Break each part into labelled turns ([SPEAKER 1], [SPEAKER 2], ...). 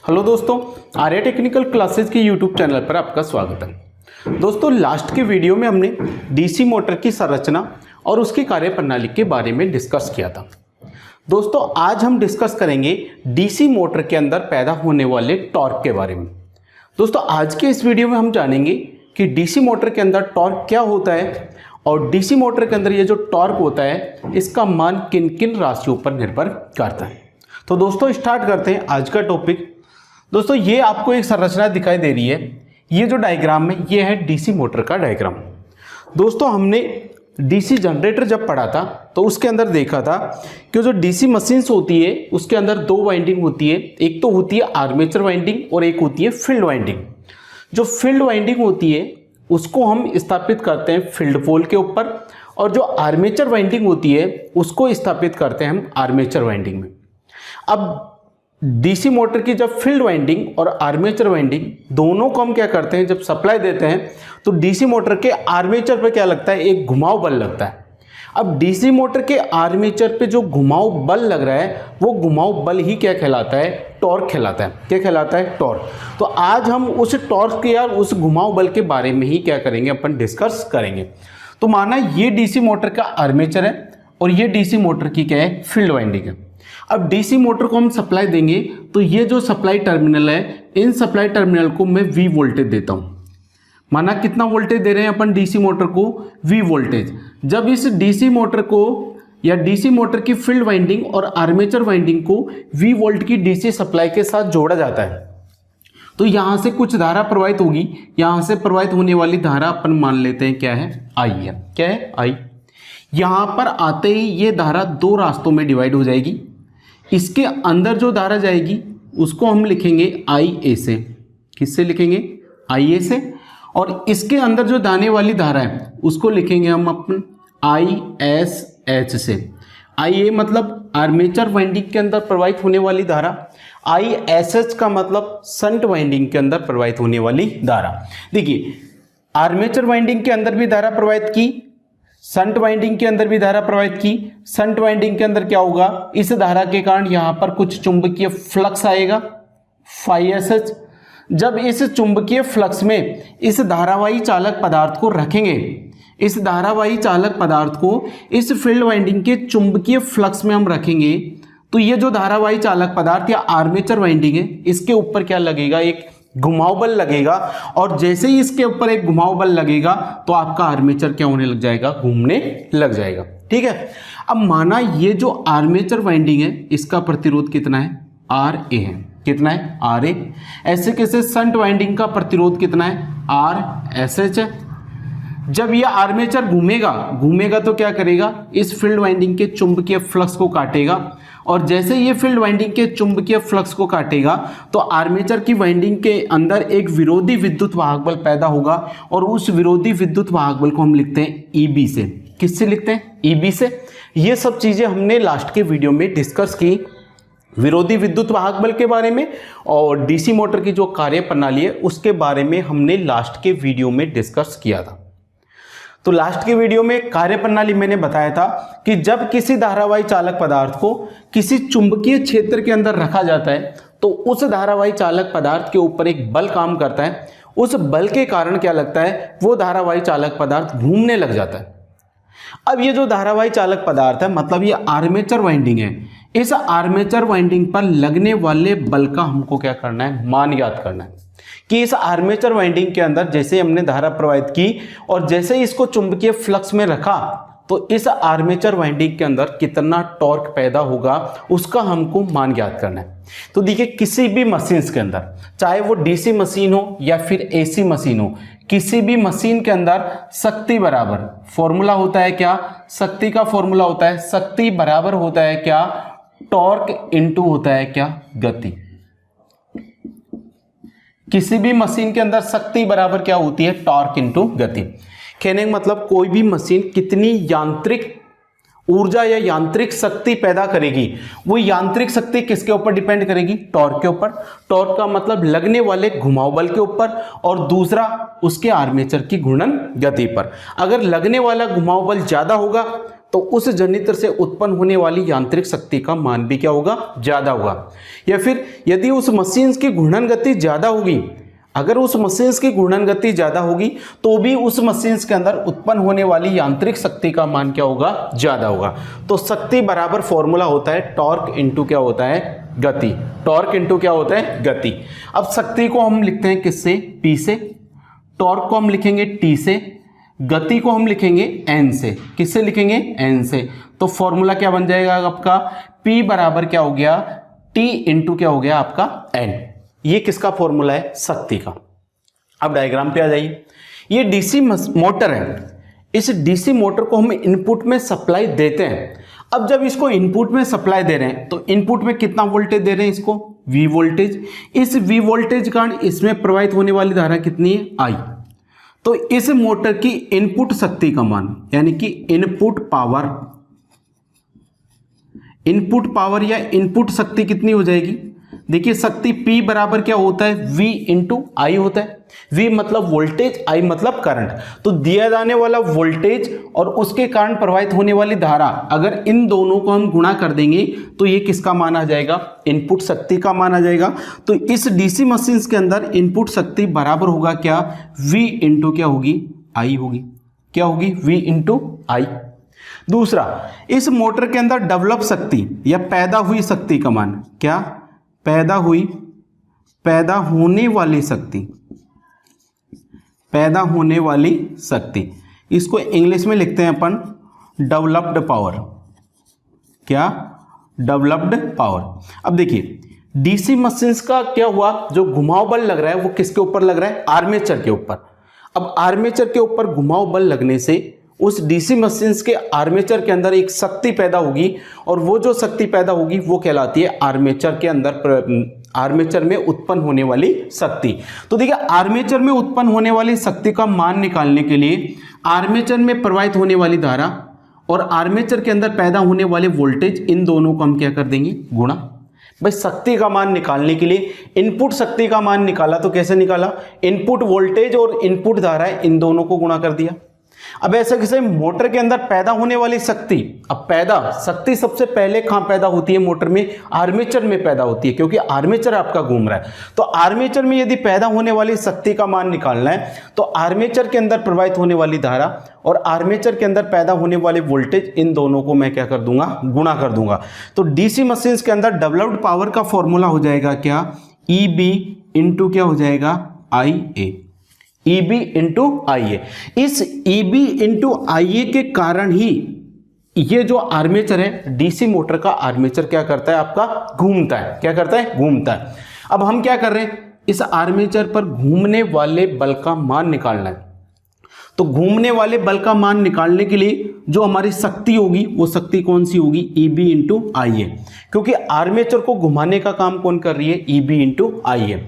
[SPEAKER 1] Hello दोस्तों, Arya technical classes के YouTube channel पर आपका स्वागत है। दोस्तों, लास्ट के वीडियो में हमने डीसी मोटर की संरचना और उसकी कार्यप्रणाली के बारे में डिस्कस किया था। दोस्तों, आज हम डिस्कस करेंगे डीसी मोटर के अंदर पैदा होने वाले टॉर्क के बारे में। दोस्तों, आज के इस वीडियो में हम जानेंगे कि डीसी मोटर के अंदर टॉर्क क्या होता है और डीसी मोटर के अंदर ये जो टॉर्क होता है इसका मान किन किन राशियों पर निर्भर करता है। तो दोस्तों, स्टार्ट करते हैं आज का टॉपिक। दोस्तों, ये आपको एक संरचना दिखाई दे रही है। ये जो डायग्राम है ये है डीसी मोटर का डायग्राम। दोस्तों, हमने डीसी जनरेटर जब पढ़ा था तो उसके अंदर देखा था कि जो डीसी मशीन्स होती है उसके अंदर दो वाइंडिंग होती है। एक तो होती है आर्मेचर वाइंडिंग और एक होती है फील्ड वाइंडिंग। जो फील्ड वाइंडिंग होती है उसको हम स्थापित करते हैं फील्ड पोल के ऊपर, और जो आर्मेचर वाइंडिंग होती है उसको स्थापित करते हैं हम आर्मेचर वाइंडिंग में। अब डीसी मोटर की जब फील्ड वाइंडिंग और आर्मेचर वाइंडिंग दोनों को हम क्या करते हैं, जब सप्लाई देते हैं तो डीसी मोटर के आर्मेचर पे क्या लगता है, एक घुमाव बल लगता है। अब डीसी मोटर के आर्मेचर पे जो घुमाव बल लग रहा है वो घुमाव बल ही क्या कहलाता है, टॉर्क कहलाता है। क्या कहलाता है, टॉर्क। तो आज हम उस टॉर्क के या उस घुमाव बल के बारे में ही क्या करेंगे, अपन डिस्कस करेंगे। तो माना ये डीसी मोटर का आर्मेचर है और ये डीसी मोटर की क्या है, फील्ड वाइंडिंग है। अब डीसी मोटर को हम सप्लाई देंगे तो ये जो सप्लाई टर्मिनल है, इन सप्लाई टर्मिनल को मैं वी वोल्टेज देता हूं। माना कितना वोल्टेज दे रहे हैं अपन डीसी मोटर को, वी वोल्टेज। जब इस डीसी मोटर को या डीसी मोटर की फील्ड वाइंडिंग और आर्मेचर वाइंडिंग को वी वोल्ट की डीसी सप्लाई के साथ जोड़ा जाता है तो यहां से कुछ धारा प्रवाहित होगी। यहां से प्रवाहित होने वाली धारा अपन मान लेते हैं क्या है, आई है। क्या है, आई। यहां पर आते ही ये धारा दो रास्तों में डिवाइड हो जाएगी। इसके अंदर जो धारा जाएगी उसको हम लिखेंगे आई ए से। किससे लिखेंगे, आई ए से। और इसके अंदर जो जाने वाली धारा है उसको लिखेंगे हम अपन आई एस एच से। आई ए मतलब आर्मेचर वाइंडिंग के अंदर प्रवाहित होने वाली धारा, आई एस एच का मतलब शंट वाइंडिंग के अंदर प्रवाहित होने वाली धारा। देखिए, आर्मेचर वाइंडिंग के अंदर भी धारा प्रवाहित की, शंट वाइंडिंग के अंदर भी धारा प्रवाहित की। शंट वाइंडिंग के अंदर क्या होगा, इस धारा के कारण यहां पर कुछ चुंबकीय फ्लक्स आएगा, फाई एस एच। जब इस चुंबकीय फ्लक्स में इस धारावाही चालक पदार्थ को रखेंगे, इस धारावाही चालक पदार्थ को इस फील्ड वाइंडिंग के चुंबकीय फ्लक्स में हम रखेंगे तो ये जो धारावाही चालक पदार्थ या आर्मेचर वाइंडिंग है इसके ऊपर क्या लगेगा, एक घुमाव बल लगेगा। और जैसे ही इसके ऊपर एक घुमाव बल लगेगा तो आपका आर्मेचर क्या होने लग जाएगा, घूमने लग जाएगा। ठीक है। अब माना ये जो आर्मेचर वाइंडिंग है इसका प्रतिरोध कितना है, आर ए है। कितना है, आर ए। ऐसे कैसे शंट वाइंडिंग का प्रतिरोध कितना है, आर एस एच है। जब ये आर्मेचर घूमेगा तो क्या करेगा, इस फील्ड वाइंडिंग के चुंबकीय फ्लक्स को काटेगा। और जैसे ये फील्ड वाइंडिंग के चुंबकीय फ्लक्स को काटेगा तो आर्मेचर की वाइंडिंग के अंदर एक विरोधी विद्युत वाहक बल पैदा होगा और उस विरोधी विद्युत वाहक बल को हम लिखते हैं ईबी से। किससे लिखते हैं, ईबी से। ये सब चीजें हमने लास्ट के वीडियो में डिस्कस की, विरोधी विद्युत वाहक बल के बारे में और डीसी मोटर की जो कार्य प्रणाली है उसके बारे में हमने लास्ट के वीडियो में डिस्कस किया था। तो लास्ट के वीडियो में कार्य प्रणाली मैंने बताया था कि जब किसी धारावाही चालक पदार्थ को किसी चुंबकीय क्षेत्र के अंदर रखा जाता है तो उस धारावाही चालक पदार्थ के ऊपर एक बल काम करता है। उस बल के कारण क्या लगता है, वो धारावाही चालक पदार्थ घूमने लग जाता है। अब ये जो धारावाही चालक पदार्थ है मतलब ये आर्मेचर वाइंडिंग है, इस आर्मेचर वाइंडिंग पर लगने वाले बल का हमको क्या करना है, मान याद करना है कि इस आर्मेचर वाइंडिंग के अंदर जैसे हमने धारा प्रवाहित की और जैसे इसको चुंबकीय फ्लक्स में रखा तो इस आर्मेचर वाइंडिंग के अंदर कितना टॉर्क पैदा होगा उसका हमको मान ज्ञात करना है। तो देखिए, किसी भी मशीन के अंदर, चाहे वो डीसी मशीन हो या फिर एसी मशीन हो, किसी भी मशीन के अंदर शक्ति बराबर फॉर्मूला होता है क्या, शक्ति का फॉर्मूला होता है, शक्ति बराबर होता है क्या, टॉर्क इनटू होता है क्या, गति। किसी भी मशीन के अंदर शक्ति बराबर क्या होती है, टॉर्क इनटू गति। कहने का मतलब कोई भी मशीन कितनी यांत्रिक ऊर्जा या यांत्रिक शक्ति पैदा करेगी, वो यांत्रिक शक्ति किसके ऊपर डिपेंड करेगी, टॉर्क के ऊपर। टॉर्क का मतलब लगने वाले घुमाव बल के ऊपर और दूसरा उसके आर्मेचर की घूर्णन गति पर। अगर लगने वाला घुमाव बल ज्यादा होगा तो उस जनरेटर से उत्पन्न होने वाली यांत्रिक शक्ति का मान भी क्या होगा, ज़्यादा होगा। या फिर यदि उस मशीन की घूर्णन गति ज़्यादा होगी, अगर उस मशीन की घूर्णन गति ज़्यादा होगी तो भी उस मशीन के अंदर उत्पन्न होने वाली यांत्रिक शक्ति का मान क्या होगा, ज़्यादा होगा। तो शक्ति बराबर फॉर्मूला होता है टॉर्क इंटू क्या होता है, गति। टॉर्क इंटू क्या होता है, गति। अब शक्ति को हम लिखते हैं किससे, P से, टॉर्क को हम लिखेंगे T से, गति को हम लिखेंगे N से। किससे लिखेंगे, N से। तो फॉर्मूला क्या बन जाएगा आपका, P बराबर क्या हो गया, T इंटू क्या हो गया आपका N। ये किसका फॉर्मूला है, शक्ति का। अब डायग्राम पे आ जाइए। ये डीसी मोटर है, इस डीसी मोटर को हम इनपुट में सप्लाई देते हैं। अब जब इसको इनपुट में सप्लाई दे रहे हैं तो इनपुट में कितना वोल्टेज दे रहे हैं इसको, V वोल्टेज। इस V वोल्टेज कारण इसमें प्रवाहित होने वाली धारा कितनी है, I। तो इस मोटर की इनपुट शक्ति का मान यानी कि इनपुट पावर या इनपुट शक्ति कितनी हो जाएगी। देखिए शक्ति P बराबर क्या होता है, V इंटू आई होता है। V मतलब वोल्टेज, I मतलब करंट। तो दिया जाने वाला वोल्टेज और उसके कारण प्रवाहित होने वाली धारा, अगर इन दोनों को हम गुणा कर देंगे तो ये किसका मान आ जाएगा, इनपुट शक्ति का मान आ जाएगा। तो इस डीसी मशीन के अंदर इनपुट शक्ति बराबर होगा क्या, V इंटू क्या होगी, I होगी। क्या होगी, V इंटू I। दूसरा, इस मोटर के अंदर डेवलप शक्ति या पैदा हुई शक्ति का मान, क्या, पैदा होने वाली शक्ति, इसको इंग्लिश में लिखते हैं अपन डेवलप्ड पावर। क्या, डेवलप्ड पावर। अब देखिए डीसी मशीन्स का क्या हुआ, जो घुमाव बल लग रहा है वो किसके ऊपर लग रहा है, आर्मेचर के ऊपर। अब आर्मेचर के ऊपर घुमाव बल लगने से उस डीसी मशीन्स के आर्मेचर के अंदर एक शक्ति पैदा होगी, और वो जो शक्ति पैदा होगी वो कहलाती है आर्मेचर के अंदर, आर्मेचर में उत्पन्न होने वाली शक्ति। तो देखिए आर्मेचर में उत्पन्न होने वाली शक्ति का मान निकालने के लिए आर्मेचर में प्रवाहित होने वाली धारा और आर्मेचर के अंदर पैदा होने वाले वोल्टेज, इन दोनों को हम क्या कर देंगे, गुणा। भाई शक्ति का मान निकालने के लिए इनपुट शक्ति का मान निकाला तो कैसे निकाला, इनपुट वोल्टेज और इनपुट धारा इन दोनों को गुणा कर दिया। अब ऐसा किसी मोटर के अंदर पैदा होने वाली शक्ति, अब पैदा शक्ति सबसे पहले कहां पैदा होती है मोटर में, आर्मेचर में पैदा होती है, क्योंकि आर्मेचर आपका घूम रहा है। तो आर्मेचर में यदि पैदा होने वाली शक्ति का मान निकालना है तो आर्मेचर के अंदर प्रवाहित होने वाली धारा और आर्मेचर के अंदर पैदा होने वाले वोल्टेज, इन दोनों को मैं क्या कर दूंगा, गुणा कर दूंगा। तो डीसी मशीन के अंदर डेवलप्ड पावर का फॉर्मूला हो जाएगा क्या, EB इंटू क्या हो जाएगा, IA। EB into IA। इस EB इंटू IA के कारण ही ये जो आर्मेचर है, डीसी मोटर का आर्मेचर क्या करता है आपका, घूमता है। क्या करता है, घूमता है। अब हम क्या कर रहे हैं, इस आर्मेचर पर घूमने वाले बल का मान निकालना है। तो घूमने वाले बल का मान निकालने के लिए जो हमारी शक्ति होगी वो शक्ति कौन सी होगी, EB इंटू IA, क्योंकि आर्मेचर को घुमाने का काम कौन कर रही है, EB इंटू IA।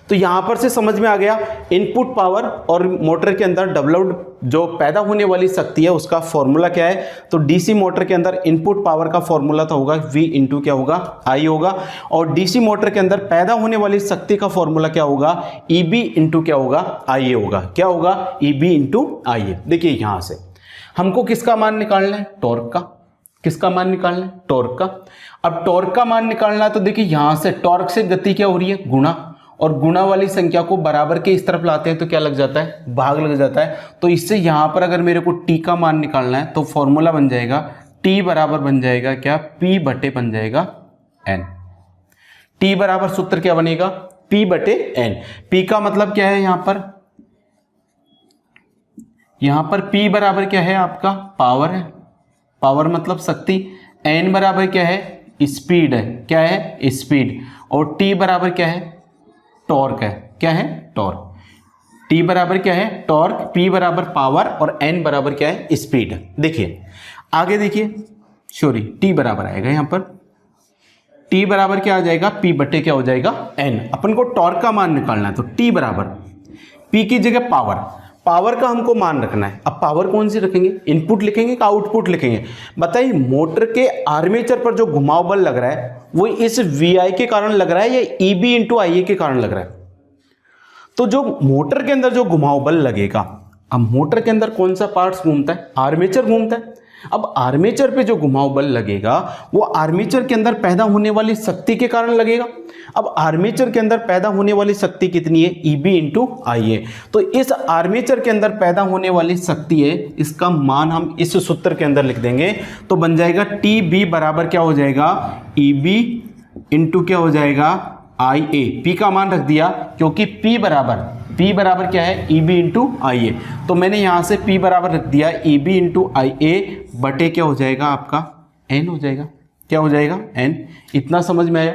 [SPEAKER 1] तो यहां पर से समझ में आ गया इनपुट पावर और मोटर के अंदर डेवलप्ड जो पैदा होने वाली शक्ति है उसका फॉर्मूला क्या है। तो डीसी मोटर के अंदर इनपुट पावर का फॉर्मूला तो होगा V इंटू क्या होगा, I होगा, और डीसी मोटर के अंदर पैदा होने वाली शक्ति का फॉर्मूला क्या होगा, EB इंटू क्या होगा, IA होगा। क्या होगा, EB इंटू IA। देखिए यहां से हमको किसका मान निकालना है, टॉर्क का। किसका मान निकालना है, टॉर्क का। अब टॉर्क का मान निकालना है तो देखिए यहां से टॉर्क से गति क्या हो रही है, गुणा, और गुणा वाली संख्या को बराबर के इस तरफ लाते हैं तो क्या लग जाता है, भाग लग जाता है। तो इससे यहां पर अगर मेरे को T का मान निकालना है तो फॉर्मूला बन जाएगा T बराबर बन जाएगा क्या, P बटे बन जाएगा N। T बराबर सूत्र क्या बनेगा, P बटे N। P का मतलब क्या है, यहां पर P बराबर क्या है आपका, पावर है, पावर मतलब शक्ति। N बराबर क्या है, स्पीड है। क्या है, स्पीड। और T बराबर क्या है, टॉर्क है। क्या है, टॉर्क। T बराबर क्या है, टॉर्क। P बराबर पावर और N बराबर क्या है, स्पीड। देखिए आगे देखिए, सॉरी T बराबर आएगा यहां पर, T बराबर क्या आ जाएगा, P बटे क्या हो जाएगा, N। अपन को टॉर्क का मान निकालना है तो T बराबर P की जगह पावर, पावर का हमको मान रखना है। अब पावर कौन सी रखेंगे, इनपुट लिखेंगे कि आउटपुट लिखेंगे, बताइए। मोटर के आर्मेचर पर जो घुमाव बल लग रहा है वो इस VI के कारण लग रहा है या EB इंटू IA के कारण लग रहा है। तो जो मोटर के अंदर जो घुमाव बल लगेगा, अब मोटर के अंदर कौन सा पार्ट्स घूमता है, आर्मेचर घूमता है। अब आर्मेचर पे जो घुमाव बल लगेगा वो आर्मेचर के अंदर पैदा होने वाली शक्ति के कारण लगेगा। अब आर्मेचर के अंदर पैदा होने वाली शक्ति कितनी है, EB इंटू IA। तो इस आर्मेचर के अंदर पैदा होने वाली शक्ति है, इसका मान हम इस सूत्र के अंदर लिख देंगे, तो बन जाएगा TB बराबर क्या हो जाएगा, EB इंटू क्या हो जाएगा, IA। P का मान रख दिया क्योंकि P बराबर क्या है, EB इंटू IA। तो मैंने यहाँ से P बराबर रख दिया EB इंटू IA बटे क्या हो जाएगा आपका N हो जाएगा, क्या हो जाएगा N। इतना समझ में आया।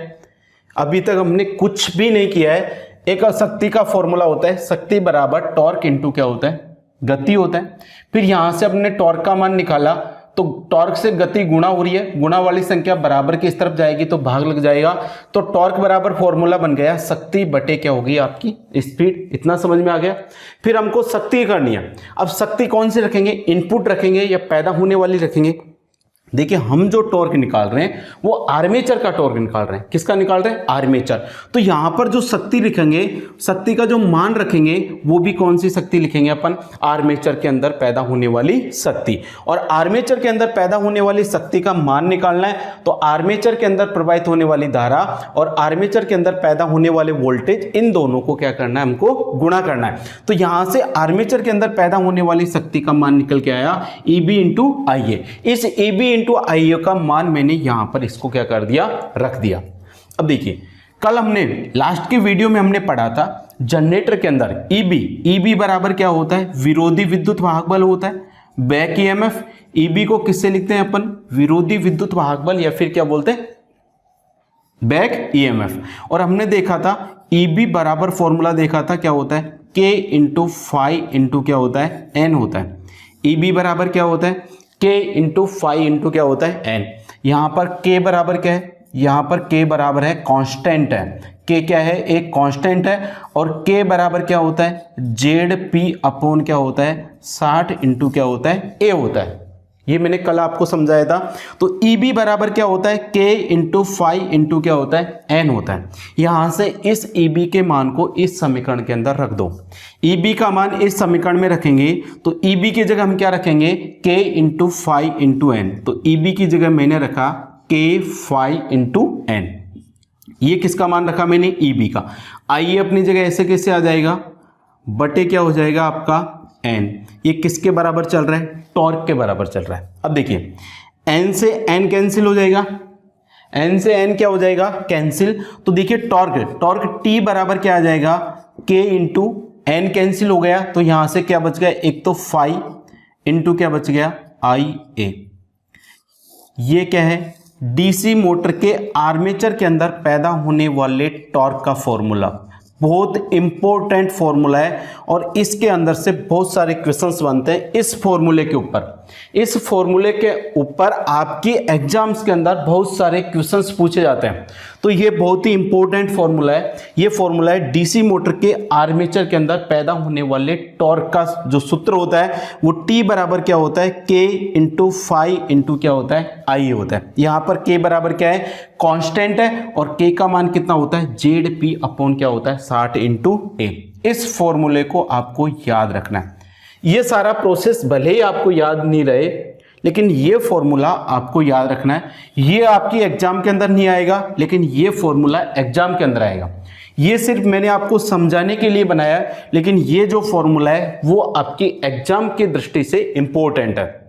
[SPEAKER 1] अभी तक हमने कुछ भी नहीं किया है। एक शक्ति का फॉर्मूला होता है, शक्ति बराबर टॉर्क इंटू क्या होता है, गति होता है। फिर यहाँ से हमने टॉर्क का मान निकाला, तो टॉर्क से गति गुणा हो रही है, गुणा वाली संख्या बराबर की इस तरफ जाएगी तो भाग लग जाएगा। तो टॉर्क बराबर फॉर्मूला बन गया शक्ति बटे क्या होगी आपकी स्पीड। इतना समझ में आ गया। फिर हमको शक्ति करनी है। अब शक्ति कौन सी रखेंगे, इनपुट रखेंगे या पैदा होने वाली रखेंगे। देखिए हम जो टॉर्क निकाल रहे हैं वो आर्मेचर का टॉर्क निकाल रहे हैं। किसका निकाल रहे हैं, आर्मेचर। तो यहां पर जो शक्ति लिखेंगे, शक्ति का जो मान रखेंगे वो भी कौन सी शक्ति लिखेंगे अपन, आर्मेचर के अंदर पैदा होने वाली शक्ति। और आर्मेचर के अंदर पैदा होने वाली शक्ति का मान निकालना है तो आर्मेचर के अंदर प्रवाहित होने वाली धारा और आर्मेचर के अंदर पैदा होने वाले वोल्टेज, इन दोनों को क्या करना है, हमको गुणा करना है। तो यहां से आर्मेचर के अंदर पैदा होने वाली शक्ति का मान निकल के आया EB इंटू IA। इस EB इंटू IA का मान मैंने यहां पर इसको क्या कर दिया, रख दिया। अब देखिए कल हमने लास्ट की वीडियो में हमने पढ़ा था जनरेटर के अंदर EB बराबर क्या होता है, विरोधी विद्युत वाहक बल होता है। बैक EMF, EB को किससे लिखते हैं अपन, विरोधी विद्युत वाहक बल या फिर क्या बोलते हैं, बैक EMF। और हमने देखा था EB बराबर फॉर्मूला देखा था, क्या होता है, K इंटू फाई इंटू क्या होता है, N होता है। EB बराबर क्या होता है, K इंटू फाई इंटू क्या होता है, N। यहाँ पर K बराबर क्या है, यहाँ पर K बराबर है कांस्टेंट है। K क्या है, एक कांस्टेंट है। और K बराबर क्या होता है, ZP अपॉन क्या होता है, 60 इंटू क्या होता है, A होता है। ये मैंने कल आपको समझाया था। तो EB बराबर क्या होता है, K इंटू फाई इंटू क्या होता है, N होता है। यहां से इस EB के मान को इस समीकरण के अंदर रख दो। EB का मान इस समीकरण में रखेंगे तो EB की जगह हम क्या रखेंगे, K into phi into N। तो EB की जगह मैंने रखा K फाई इंटू N। ये किसका मान रखा मैंने, EB का। आइए अपनी जगह ऐसे कैसे आ जाएगा, बटे क्या हो जाएगा आपका N। ये किसके बराबर चल रहा है, टॉर्क के बराबर चल रहा है। अब देखिए N से N कैंसिल हो जाएगा, N से N क्या हो जाएगा, कैंसिल। तो देखिए टॉर्क T बराबर क्या आ जाएगा, K इंटू N कैंसिल हो गया। तो यहां से क्या बच गया, एक तो फाई इंटू क्या बच गया, IA। ये क्या है, DC मोटर के आर्मेचर के अंदर पैदा होने वाले टॉर्क का फॉर्मूला। बहुत इंपॉर्टेंट फॉर्मूला है और इसके अंदर से बहुत सारे क्वेश्चंस बनते हैं इस फॉर्मूले के ऊपर। इस फॉर्मूले के ऊपर आपकी एग्जाम्स के अंदर बहुत सारे क्वेश्चंस पूछे जाते हैं। तो ये बहुत ही इंपॉर्टेंट फॉर्मूला है। ये फॉर्मूला है डीसी मोटर के आर्मेचर के अंदर पैदा होने वाले टॉर्क का जो सूत्र होता है वो T बराबर क्या होता है, K इंटू फाई इंटू क्या होता है, I होता है। यहाँ पर K बराबर क्या है, कांस्टेंट है और K का मान कितना होता है, ZP अपॉन क्या होता है, 60 इंटू A। इस फॉर्मूले को आपको याद रखना है। ये सारा प्रोसेस भले ही आपको याद नहीं रहे लेकिन ये फॉर्मूला आपको याद रखना है। ये आपकी एग्जाम के अंदर नहीं आएगा लेकिन ये फॉर्मूला एग्जाम के अंदर आएगा। ये सिर्फ मैंने आपको समझाने के लिए बनाया है लेकिन ये जो फॉर्मूला है वो आपकी एग्जाम की दृष्टि से इंपॉर्टेंट है।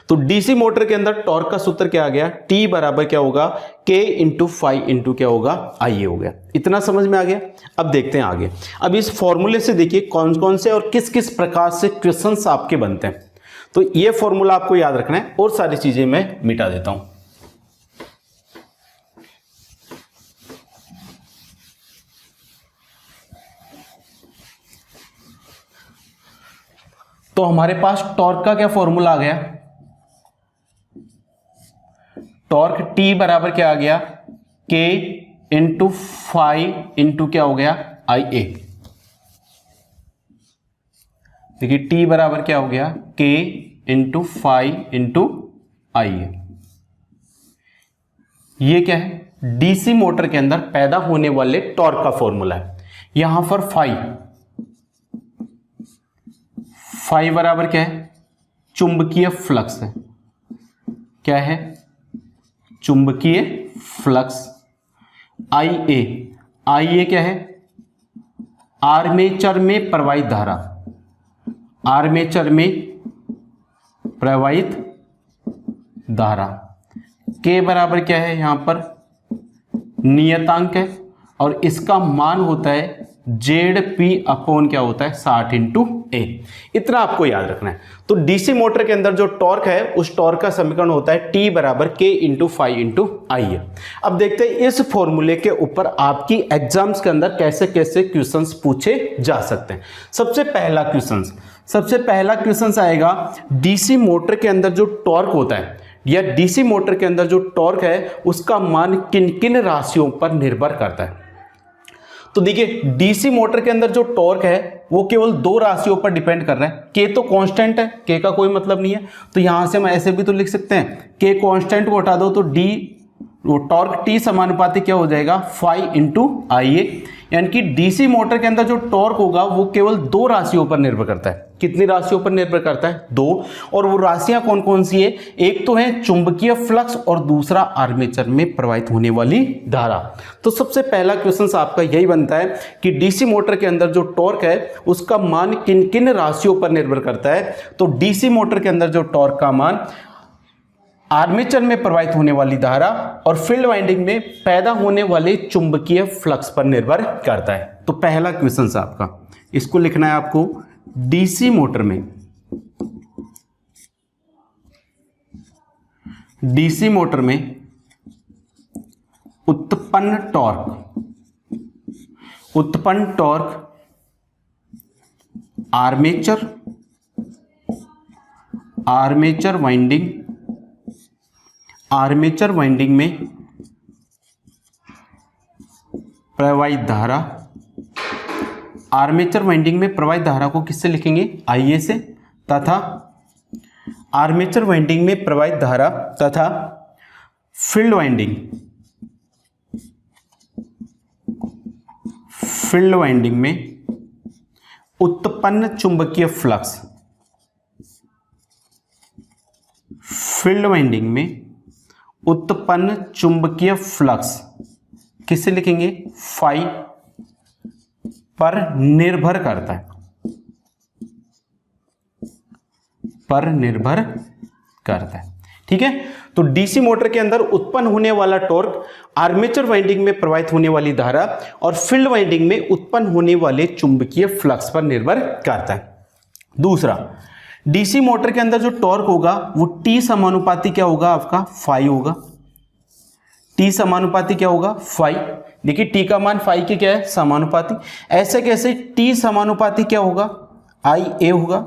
[SPEAKER 1] तो डीसी मोटर के अंदर टॉर्क का सूत्र क्या आ गया, T बराबर क्या होगा, K इंटू फाई इंटू क्या होगा, I हो गया। इतना समझ में आ गया। अब देखते हैं आगे। अब इस फॉर्मूले से देखिए कौन कौन से और किस किस प्रकार से क्वेश्चंस आपके बनते हैं। तो ये फॉर्मूला आपको याद रखना है और सारी चीजें मैं मिटा देता हूं। तो हमारे पास टॉर्क का क्या फॉर्मूला आ गया, टॉर्क T बराबर क्या आ गया, K इंटू फाई इंटू क्या हो गया, IA। देखिए T बराबर क्या हो गया, K into phi into IA। ये क्या है, डीसी मोटर के अंदर पैदा होने वाले टॉर्क का फॉर्मूला है। यहां पर फाई बराबर क्या है, चुंबकीय फ्लक्स है। क्या है, चुंबकीय फ्लक्स। IA क्या है, आर्मेचर में प्रवाहित धारा, आर्मेचर में प्रवाहित धारा। K बराबर क्या है, यहां पर नियतांक है और इसका मान होता है ZP अपॉन क्या होता है, 60 इंटू A। इतना आपको याद रखना है। तो डीसी मोटर के अंदर जो टॉर्क है उस टॉर्क का समीकरण होता है T बराबर K इंटू 5 इंटू IA। अब देखते हैं इस फॉर्मूले के ऊपर आपकी एग्जाम्स के अंदर कैसे कैसे क्वेश्चंस पूछे जा सकते हैं। सबसे पहला क्वेश्चन आएगा, डीसी मोटर के अंदर जो टॉर्क होता है या डीसी मोटर के अंदर जो टॉर्क है उसका मान किन किन राशियों पर निर्भर करता है। तो देखिए, डीसी मोटर के अंदर जो टॉर्क है वो केवल दो राशियों पर डिपेंड कर रहा है। के तो कांस्टेंट है, के का कोई मतलब नहीं है, तो यहां से हम ऐसे भी तो लिख सकते हैं, के कांस्टेंट को हटा दो तो डी वो टॉर्क टी समानुपाती क्या हो जाएगा, 5 इंटू IA। यानी कि डीसी मोटर के अंदर जो टॉर्क होगा वो केवल दो राशियों पर निर्भर करता है। कितनी राशियों पर निर्भर करता है, दो। और वो राशियां कौन कौन सी है, एक तो है चुंबकीय फ्लक्स और दूसरा आर्मेचर में प्रवाहित होने वाली धारा। तो सबसे पहला क्वेश्चन आपका यही बनता है कि डीसी मोटर के अंदर जो टॉर्क है उसका मान किन किन राशियों पर निर्भर करता है। तो डीसी मोटर के अंदर जो टॉर्क का मान आर्मेचर में प्रवाहित होने वाली धारा और फील्ड वाइंडिंग में पैदा होने वाले चुंबकीय फ्लक्स पर निर्भर करता है। तो पहला क्वेश्चन आपका, इसको लिखना है आपको, डीसी मोटर में उत्पन्न टॉर्क आर्मेचर वाइंडिंग में प्रवाहित धारा, आर्मेचर वाइंडिंग में प्रवाहित धारा को किससे लिखेंगे, IA से, तथा आर्मेचर वाइंडिंग में प्रवाहित धारा तथा फील्ड वाइंडिंग में उत्पन्न चुंबकीय फ्लक्स, फील्ड वाइंडिंग में उत्पन्न चुंबकीय फ्लक्स किससे लिखेंगे, phi पर निर्भर करता है, ठीक है। तो डीसी मोटर के अंदर उत्पन्न होने वाला टॉर्क आर्मेचर वाइंडिंग में प्रवाहित होने वाली धारा और फील्ड वाइंडिंग में उत्पन्न होने वाले चुंबकीय फ्लक्स पर निर्भर करता है। दूसरा, डीसी मोटर के अंदर जो टॉर्क होगा वो टी समानुपाती क्या होगा, आपका phi होगा। टी समानुपाती क्या होगा, phi। देखिए टी का मान phi के क्या है, समानुपाती। ऐसे कैसे, टी समानुपाती क्या होगा, IA होगा।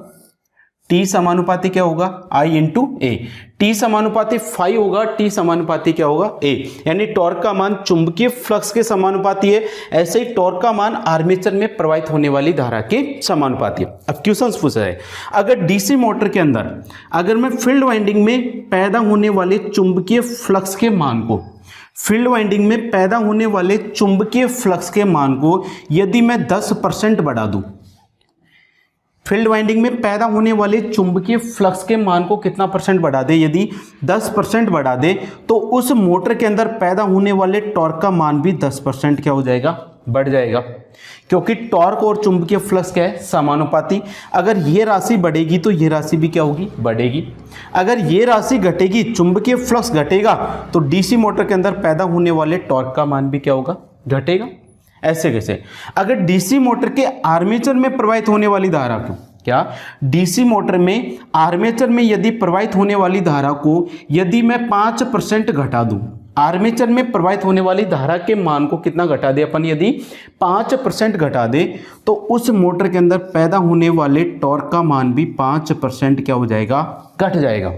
[SPEAKER 1] टी समानुपाती क्या होगा, I इंटू A। टी समानुपाती phi होगा, टी समानुपाती क्या होगा, A। यानी टॉर्क का मान चुंबकीय फ्लक्स के समानुपाती है, ऐसे ही टॉर्क का मान आर्मेचर में प्रवाहित होने वाली धारा के समानुपाती है। अब क्वेश्चन पूछा है, अगर डीसी मोटर के अंदर अगर मैं फील्ड वाइंडिंग में पैदा होने वाले चुंबकीय फ्लक्स के मान को, फील्ड वाइंडिंग में पैदा होने वाले चुंबकीय फ्लक्स के मान को यदि मैं 10% बढ़ा दूं, फील्ड वाइंडिंग में पैदा होने वाले चुंबकीय फ्लक्स के मान को कितना परसेंट बढ़ा दे, यदि 10% बढ़ा दे, तो उस मोटर के अंदर पैदा होने वाले टॉर्क का मान भी 10% क्या हो जाएगा, बढ़ जाएगा। क्योंकि टॉर्क और चुंबकीय फ्लक्स क्या है, समानुपाती। अगर ये राशि बढ़ेगी तो ये राशि भी क्या होगी, बढ़ेगी। अगर ये राशि घटेगी, चुंबकीय फ्लक्स घटेगा, तो डीसी मोटर के अंदर पैदा होने वाले टॉर्क का मान भी क्या होगा, घटेगा। ऐसे कैसे, अगर डीसी मोटर के आर्मेचर में प्रवाहित होने वाली धारा को, क्या डीसी मोटर में आर्मेचर में यदि प्रवाहित होने वाली धारा को यदि मैं 5% घटा दूं, आर्मेचर में प्रवाहित होने वाली धारा के मान को कितना घटा दे अपन, यदि 5% घटा दे, तो उस मोटर के अंदर पैदा होने वाले टॉर्क का मान भी 5% क्या हो जाएगा, घट जाएगा।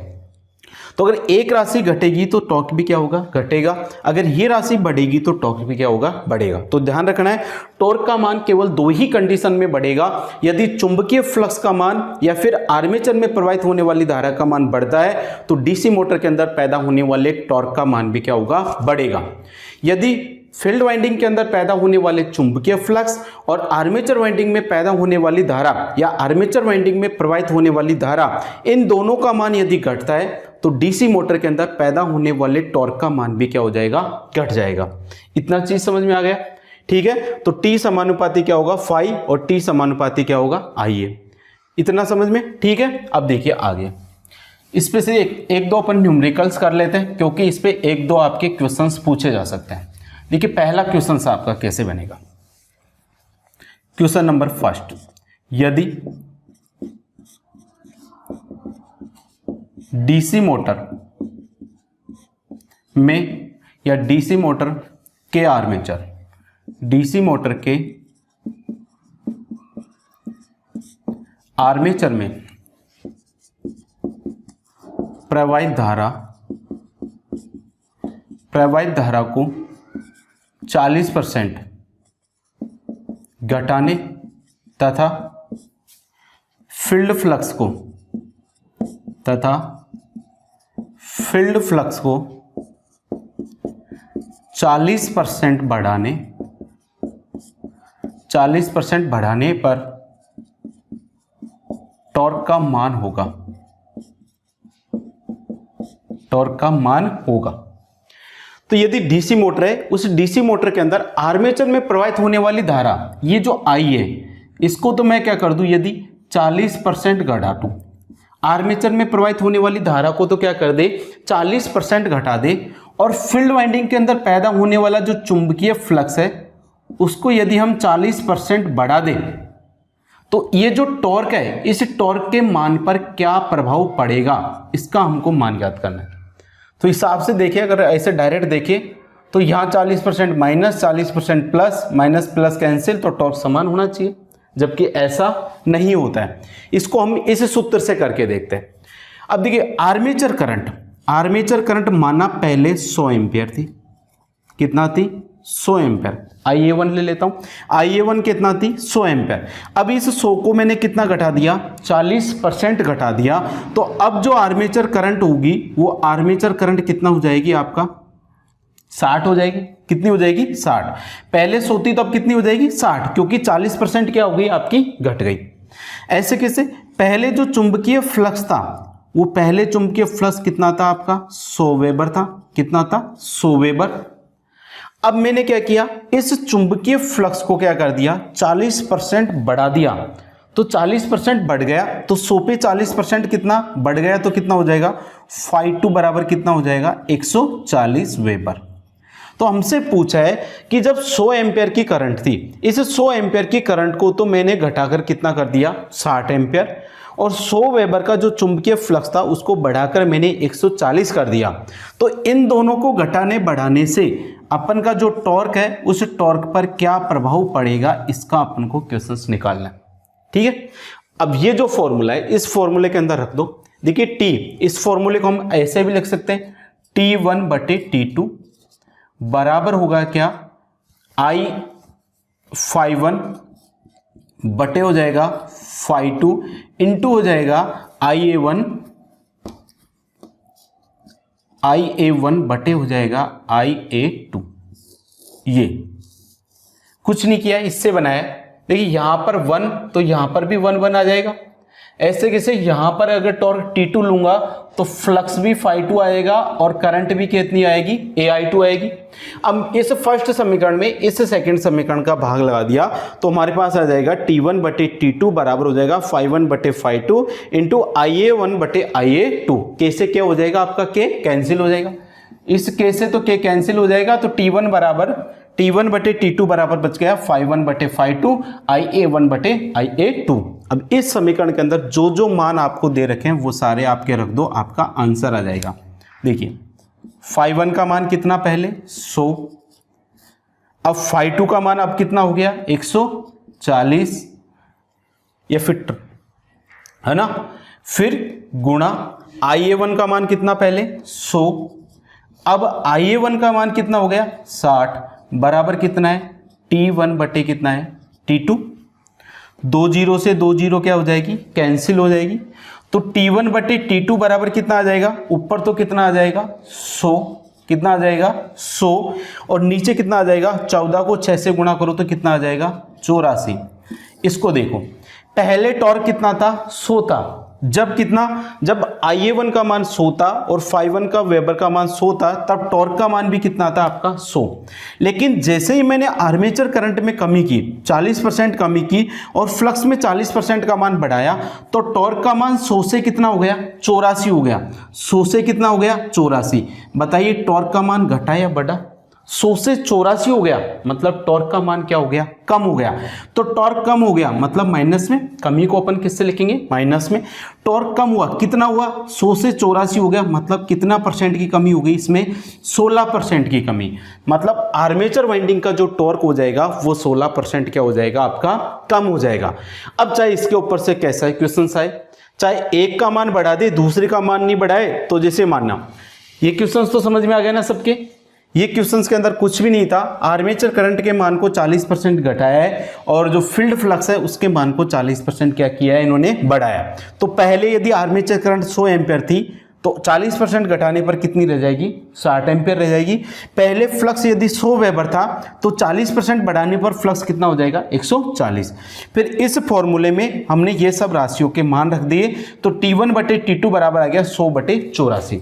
[SPEAKER 1] तो अगर एक राशि घटेगी तो टॉर्क भी क्या होगा, घटेगा। अगर ये राशि बढ़ेगी तो टॉर्क भी क्या होगा, बढ़ेगा। तो ध्यान रखना है, टॉर्क का मान केवल दो ही कंडीशन में बढ़ेगा, यदि चुंबकीय फ्लक्स का मान या फिर आर्मेचर में प्रवाहित होने वाली धारा का मान बढ़ता है तो डीसी मोटर के अंदर पैदा होने वाले टॉर्क का मान भी क्या होगा, बढ़ेगा। यदि फील्ड वाइंडिंग के अंदर पैदा होने वाले चुंबकीय फ्लक्स और आर्मेचर वाइंडिंग में पैदा होने वाली धारा या आर्मेचर वाइंडिंग में प्रवाहित होने वाली धारा, इन दोनों का मान यदि घटता है तो डीसी मोटर के अंदर पैदा होने वाले टॉर्क का मान भी क्या हो जाएगा, घट जाएगा। इतना चीज समझ में आ गया, ठीक है। तो T समानुपाती क्या होगा, फाई, और T समानुपाती क्या होगा, IA। इतना समझ में, ठीक है। अब देखिए आगे इस पे से एक दो अपन न्यूमेरिकल्स कर लेते हैं, क्योंकि इस पे एक दो आपके क्वेश्चंस पूछे जा सकते हैं। देखिए पहला क्वेश्चन आपका कैसे बनेगा। क्वेश्चन नंबर फर्स्ट, यदि डीसी मोटर में या डीसी मोटर के आर्मेचर, डीसी मोटर के आर्मेचर में प्रवाहित धारा को 40% घटाने तथा फील्ड फ्लक्स को 40% बढ़ाने पर टॉर्क का मान होगा। तो यदि डीसी मोटर है, उस डीसी मोटर के अंदर आर्मेचर में प्रवाहित होने वाली धारा, ये जो I है, इसको तो मैं क्या कर दूं, यदि 40% घटा दूं, आर्मेचर में प्रवाहित होने वाली धारा को तो क्या कर दे, 40% घटा दे, और फील्ड वाइंडिंग के अंदर पैदा होने वाला जो चुंबकीय फ्लक्स है उसको यदि हम 40% बढ़ा दें, तो ये जो टॉर्क है, इस टॉर्क के मान पर क्या प्रभाव पड़ेगा, इसका हमको मान ज्ञात करना है। तो हिसाब से देखिए, अगर ऐसे डायरेक्ट देखिए तो यहाँ 40% minus, 40% plus, minus plus cancel, तो टॉर्क समान होना चाहिए, जबकि ऐसा नहीं होता है। इसको हम इस सूत्र से करके देखते हैं। अब देखिए आर्मेचर करंट माना पहले 100 एम्पियर थी, कितना थी, 100 एम्पियर। IA1 ले लेता हूं, IA1 कितना थी, 100 एम्पियर। अब इस 100 को मैंने कितना घटा दिया, 40% घटा दिया, तो अब जो आर्मेचर करंट होगी वो आर्मेचर करंट कितना हो जाएगी आपका, 60 हो जाएगी। कितनी हो जाएगी, 60। पहले 100 थी तो अब कितनी हो जाएगी, 60, क्योंकि 40% क्या हो गई आपकी, घट गई। ऐसे कैसे, पहले जो चुंबकीय फ्लक्स था, वो पहले चुंबकीय फ्लक्स कितना था आपका, 100 वेबर था। कितना था, 100 वेबर। अब मैंने क्या किया, इस चुंबकीय फ्लक्स को क्या कर दिया, 40% बढ़ा दिया, तो 40% बढ़ गया, तो 100 पे 40% कितना बढ़ गया, तो कितना हो जाएगा, φ2 बराबर कितना हो जाएगा, 140 वेबर। तो हमसे पूछा है कि जब 100 एम्पियर की करंट थी, इस 100 एम्पियर की करंट को तो मैंने घटाकर कितना कर दिया, 60 एम्पियर, और 100 वेबर का जो चुंबकीय फ्लक्स था उसको बढ़ाकर मैंने 140 कर दिया। तो इन दोनों को घटाने बढ़ाने से अपन का जो टॉर्क है, उस टॉर्क पर क्या प्रभाव पड़ेगा, इसका अपन को क्वेश्चंस निकालना है, ठीक है। अब ये जो फॉर्मूला है, इस फॉर्मूले के अंदर रख दो। देखिए T, इस फॉर्मूले को हम ऐसे भी लिख सकते हैं, T1 बटे T2 बराबर होगा क्या, I φ1 बटे हो जाएगा φ2 इंटू हो जाएगा IA1 बटे हो जाएगा IA2। ये कुछ नहीं किया, इससे बनाया। देखिए यहां पर 1 तो यहां पर भी 1 आ जाएगा। ऐसे कैसे, यहां पर अगर टॉर्क T2 लूंगा तो फ्लक्स भी φ2 आएगा और करंट भी कितनी आएगी, AI2 आएगी। अब इस फर्स्ट समीकरण में इस सेकंड समीकरण का भाग लगा दिया तो हमारे पास आ जाएगा T1 बटे T2 बराबर हो जाएगा φ1 बटे φ2 इंटू IA1 बटे IA2। के से क्या हो जाएगा आपका, के कैंसिल हो जाएगा, इस के से तो के कैंसिल हो जाएगा, तो T1 बटे T2 बराबर बच गया φ1 बटे φ2 IA1 बटे IA2। अब इस समीकरण के अंदर जो जो मान आपको दे रखे हैं वो सारे आपके रख दो, आपका आंसर आ जाएगा। देखिए φ1 का मान कितना, पहले 100, अब φ2 का मान अब कितना हो गया, 140 या फिट, है ना, फिर गुणा IA1 का मान कितना, पहले 100, अब IA1 का मान कितना हो गया, 60 बराबर कितना है, T1 बटे कितना है, T2। 2 जीरो से 2 जीरो क्या हो जाएगी, कैंसिल हो जाएगी, तो T1 बटे T2 बराबर कितना आ जाएगा, ऊपर तो कितना आ जाएगा 100, कितना आ जाएगा 100, और नीचे कितना आ जाएगा, 14 को 6 से गुणा करो तो कितना आ जाएगा 84। इसको देखो, पहले टॉर्क कितना था, 100 था, जब कितना, जब Ia1 का मान 100 था और φ1 का वेबर का मान 100 था, तब टॉर्क का मान भी कितना था आपका 100। लेकिन जैसे ही मैंने आर्मेचर करंट में कमी की, 40% कमी की और फ्लक्स में 40% का मान बढ़ाया, तो टॉर्क का मान 100 से कितना हो गया, 84 हो गया। 100 से कितना हो गया, 84। बताइए टॉर्क का मान घटा या बढ़ा? 100 से 84 हो गया, मतलब टॉर्क का मान क्या हो गया, कम हो गया। तो टॉर्क कम हो गया मतलब माइनस में, कमी को अपन किससे लिखेंगे, माइनस में। टॉर्क कम हुआ, कितना हुआ, 100 से 84 हो गया, मतलब कितना परसेंट की कमी हो गई इसमें, 16% की कमी। मतलब आर्मेचर वाइंडिंग का जो टॉर्क हो जाएगा वो 16% क्या हो जाएगा आपका, कम हो जाएगा। अब चाहे इसके ऊपर से कैसा क्वेश्चन आए, चाहे एक का मान बढ़ा दे दूसरे का मान नहीं बढ़ाए, तो जैसे मानना, ये क्वेश्चन तो समझ में आ गया ना सबके। ये क्वेश्चंस के अंदर कुछ भी नहीं था, आर्मेचर करंट के मान को 40% घटाया है और जो फील्ड फ्लक्स है उसके मान को 40% क्या किया है, इन्होंने बढ़ाया। तो पहले यदि आर्मेचर करंट 100 एम्पियर थी तो 40% घटाने पर कितनी रह जाएगी, 60 एम्पियर रह जाएगी। पहले फ्लक्स यदि 100 वेबर था तो 40% बढ़ाने पर फ्लक्स कितना हो जाएगा, 140। फिर इस फॉर्मूले में हमने ये सब राशियों के मान रख दिए, तो T1/T2 बराबर आ गया 100/84।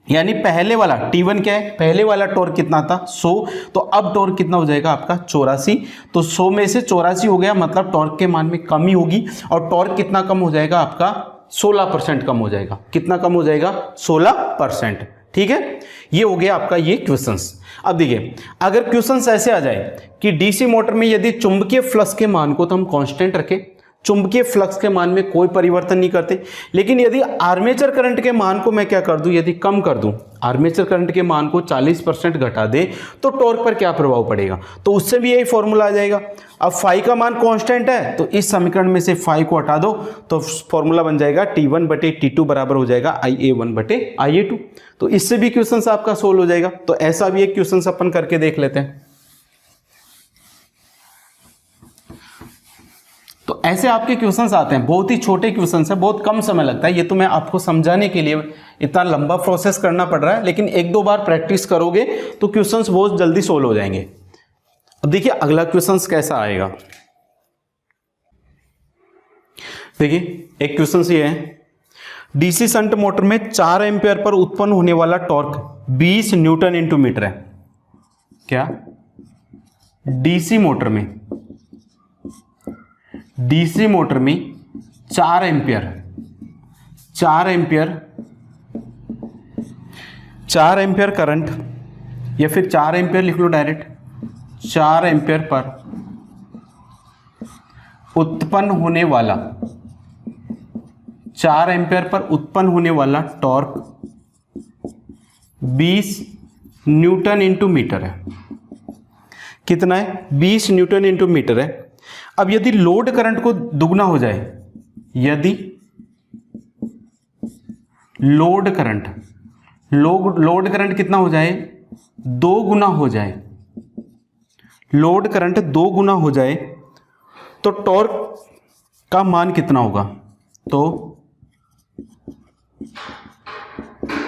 [SPEAKER 1] यानी पहले वाला T1 क्या है, पहले वाला टॉर्क कितना था 100, तो अब टॉर्क कितना हो जाएगा आपका 84। तो 100 में से 84 हो गया, मतलब टॉर्क के मान में कमी होगी और टॉर्क कितना कम हो जाएगा आपका, 16% कम हो जाएगा। कितना कम हो जाएगा, 16%। ठीक है, ये हो गया आपका ये क्वेश्चंस। अब देखिए, अगर क्वेश्चंस ऐसे आ जाए कि डीसी मोटर में यदि चुंबकीय फ्लक्स के मान को तो हम कांस्टेंट रखें, चुंबकीय फ्लक्स के मान में कोई परिवर्तन नहीं करते, लेकिन यदि आर्मेचर करंट के मान को मैं क्या कर दूं, यदि कम कर दूं, आर्मेचर करंट के मान को 40% घटा दे, तो टॉर्क पर क्या प्रभाव पड़ेगा, तो उससे भी यही फॉर्मूला आ जाएगा। अब फाई का मान कांस्टेंट है तो इस समीकरण में से फाई को हटा दो, तो फॉर्मूला बन जाएगा T1/T2 बराबर हो जाएगा Ia1/Ia2। तो इससे भी क्वेश्चन आपका सोल्व हो जाएगा। तो ऐसा भी एक क्वेश्चन अपन करके देख लेते हैं। तो ऐसे आपके क्वेश्चंस आते हैं, बहुत ही छोटे क्वेश्चंस हैं, बहुत कम समय लगता है। ये तो मैं आपको समझाने के लिए इतना लंबा प्रोसेस करना पड़ रहा है, लेकिन एक दो बार प्रैक्टिस करोगे तो क्वेश्चंस बहुत जल्दी सोल्व हो जाएंगे। अब देखिए अगला क्वेश्चंस कैसा आएगा। देखिए एक क्वेश्चन ये है, डीसी शंट मोटर में 4 एम्पियर पर उत्पन्न होने वाला टॉर्क 20 न्यूटन इंटू मीटर है। क्या डीसी मोटर में 4 एम्पियर करंट, या फिर 4 एम्पियर लिख लो डायरेक्ट, 4 एम्पियर पर उत्पन्न होने वाला 4 एम्पियर पर उत्पन्न होने वाला टॉर्क 20 न्यूटन इंटू मीटर है। कितना है, 20 न्यूटन इंटू मीटर है। अब यदि लोड करंट को दुगना हो जाए, यदि लोड करंट कितना हो जाए, 2 गुना हो जाए, लोड करंट 2 गुना हो जाए, तो टॉर्क का मान कितना होगा, तो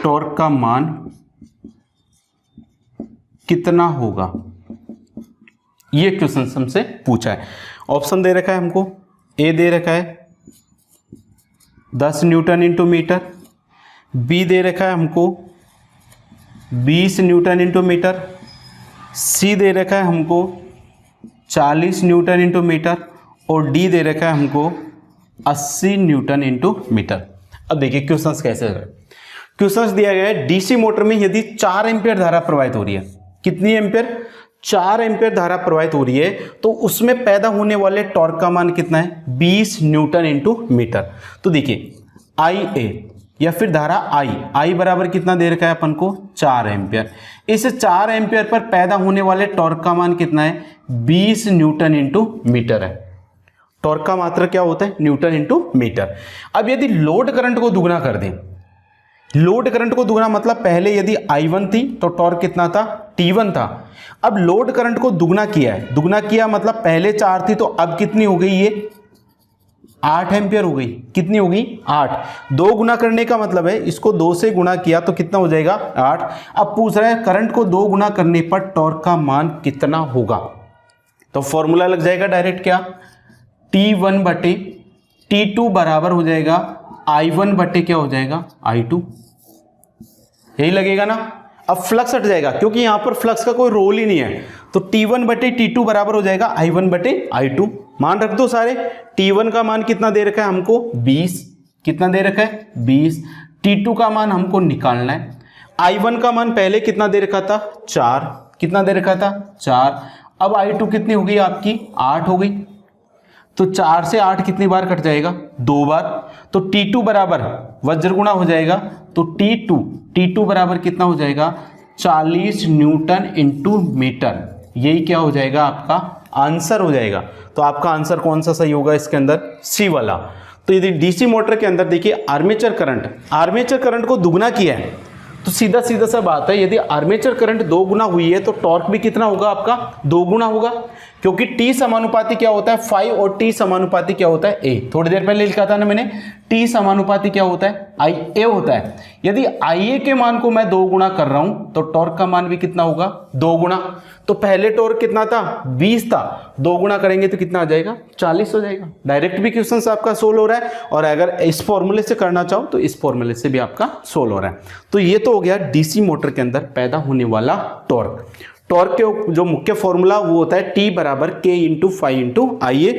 [SPEAKER 1] टॉर्क का मान कितना होगा, ये क्वेश्चन हमसे पूछा है। ऑप्शन दे रखा है हमको, ए दे रखा है 10 न्यूटन इंटू मीटर, बी दे रखा है हमको 20 न्यूटन इंटू मीटर, सी दे रखा है हमको 40 न्यूटन इंटू मीटर और डी दे रखा है हमको 80 न्यूटन इंटू मीटर। अब देखिए क्वेश्चंस कैसे है। क्वेश्चंस दिया गया है, डीसी मोटर में यदि 4 एम्पियर धारा प्रवाहित हो रही है, कितनी एम्पियर, 4 एम्पियर धारा प्रवाहित हो रही है, तो उसमें पैदा होने वाले टॉर्क का मान कितना है, 20 न्यूटन इंटू मीटर। तो देखिए IA या फिर धारा I बराबर कितना दे रखा है अपन को, 4 एम्पियर। इस 4 एम्पियर पर पैदा होने वाले टॉर्क का मान कितना है, 20 न्यूटन इंटू मीटर है। टॉर्क का मात्रा क्या होता है, न्यूटन इंटू मीटर। अब यदि लोड करंट को दुगना कर दें, लोड करंट को दुगना मतलब पहले यदि I1 थी तो टॉर्क कितना था, T1 था। अब लोड करंट को दुगना किया है, दुगना किया मतलब पहले 4 थी तो अब कितनी हो गई, ये 8 एम्पियर हो गई। कितनी हो गई, 8। 2 गुना करने का मतलब है इसको 2 से गुना किया तो कितना हो जाएगा, 8। अब पूछ रहा है करंट को 2 गुना करने पर टॉर्क का मान कितना होगा, तो फॉर्मूला लग जाएगा डायरेक्ट, क्या T1/T2 बराबर हो जाएगा I1 बटे क्या हो जाएगा I2, यही लगेगा ना। अब फ्लक्स हट जाएगा क्योंकि यहां पर फ्लक्स का कोई रोल ही नहीं है, तो T1 बटे T2 बराबर हो जाएगा I1 बटे I2। मान रख दो सारे। T1 का मान कितना दे रखा है हमको 20, कितना दे रखा है 20। T2 का मान हमको निकालना है। I1 का मान पहले कितना दे रखा था 4, कितना दे रखा था 4। अब I2 कितनी हो गई आपकी 8 हो गई, तो 4 से 8 कितनी बार कट जाएगा 2 बार। तो T2 बराबर वज्र गुणा हो जाएगा, तो T2 बराबर कितना हो जाएगा 40 न्यूटन इंटू मीटर। यही क्या हो जाएगा आपका आंसर हो जाएगा। तो आपका आंसर कौन सा सही होगा इसके अंदर, सी वाला। तो यदि डीसी मोटर के अंदर देखिए आर्मेचर करंट को दुगना किया है, तो सीधा सीधा सा बात है, यदि आर्मेचर करंट 2 गुना हुई है तो टॉर्क भी कितना होगा आपका 2 गुना होगा, क्योंकि T समानुपाती क्या होता है 5 और T समानुपाती क्या होता है A। थोड़ी देर पहले लिखा था ना मैंने, T समानुपाती क्या होता है IA होता है। यदि IA के मान को मैं 2 गुना कर रहा हूं तो टॉर्क का मान भी कितना होगा 2 गुना। तो पहले टॉर्क कितना था 20 था, 2 गुना करेंगे तो कितना आ जाएगा 40 हो जाएगा। डायरेक्ट भी क्वेश्चन आपका सोल्व हो रहा है, और अगर इस फॉर्मूले से करना चाहो तो इस फॉर्मूले से भी आपका सोल्व हो रहा है। तो ये तो हो गया डीसी मोटर के अंदर पैदा होने वाला टॉर्क। टॉर्क के जो मुख्य फॉर्मूला वो होता है T बराबर K into 5 into IA।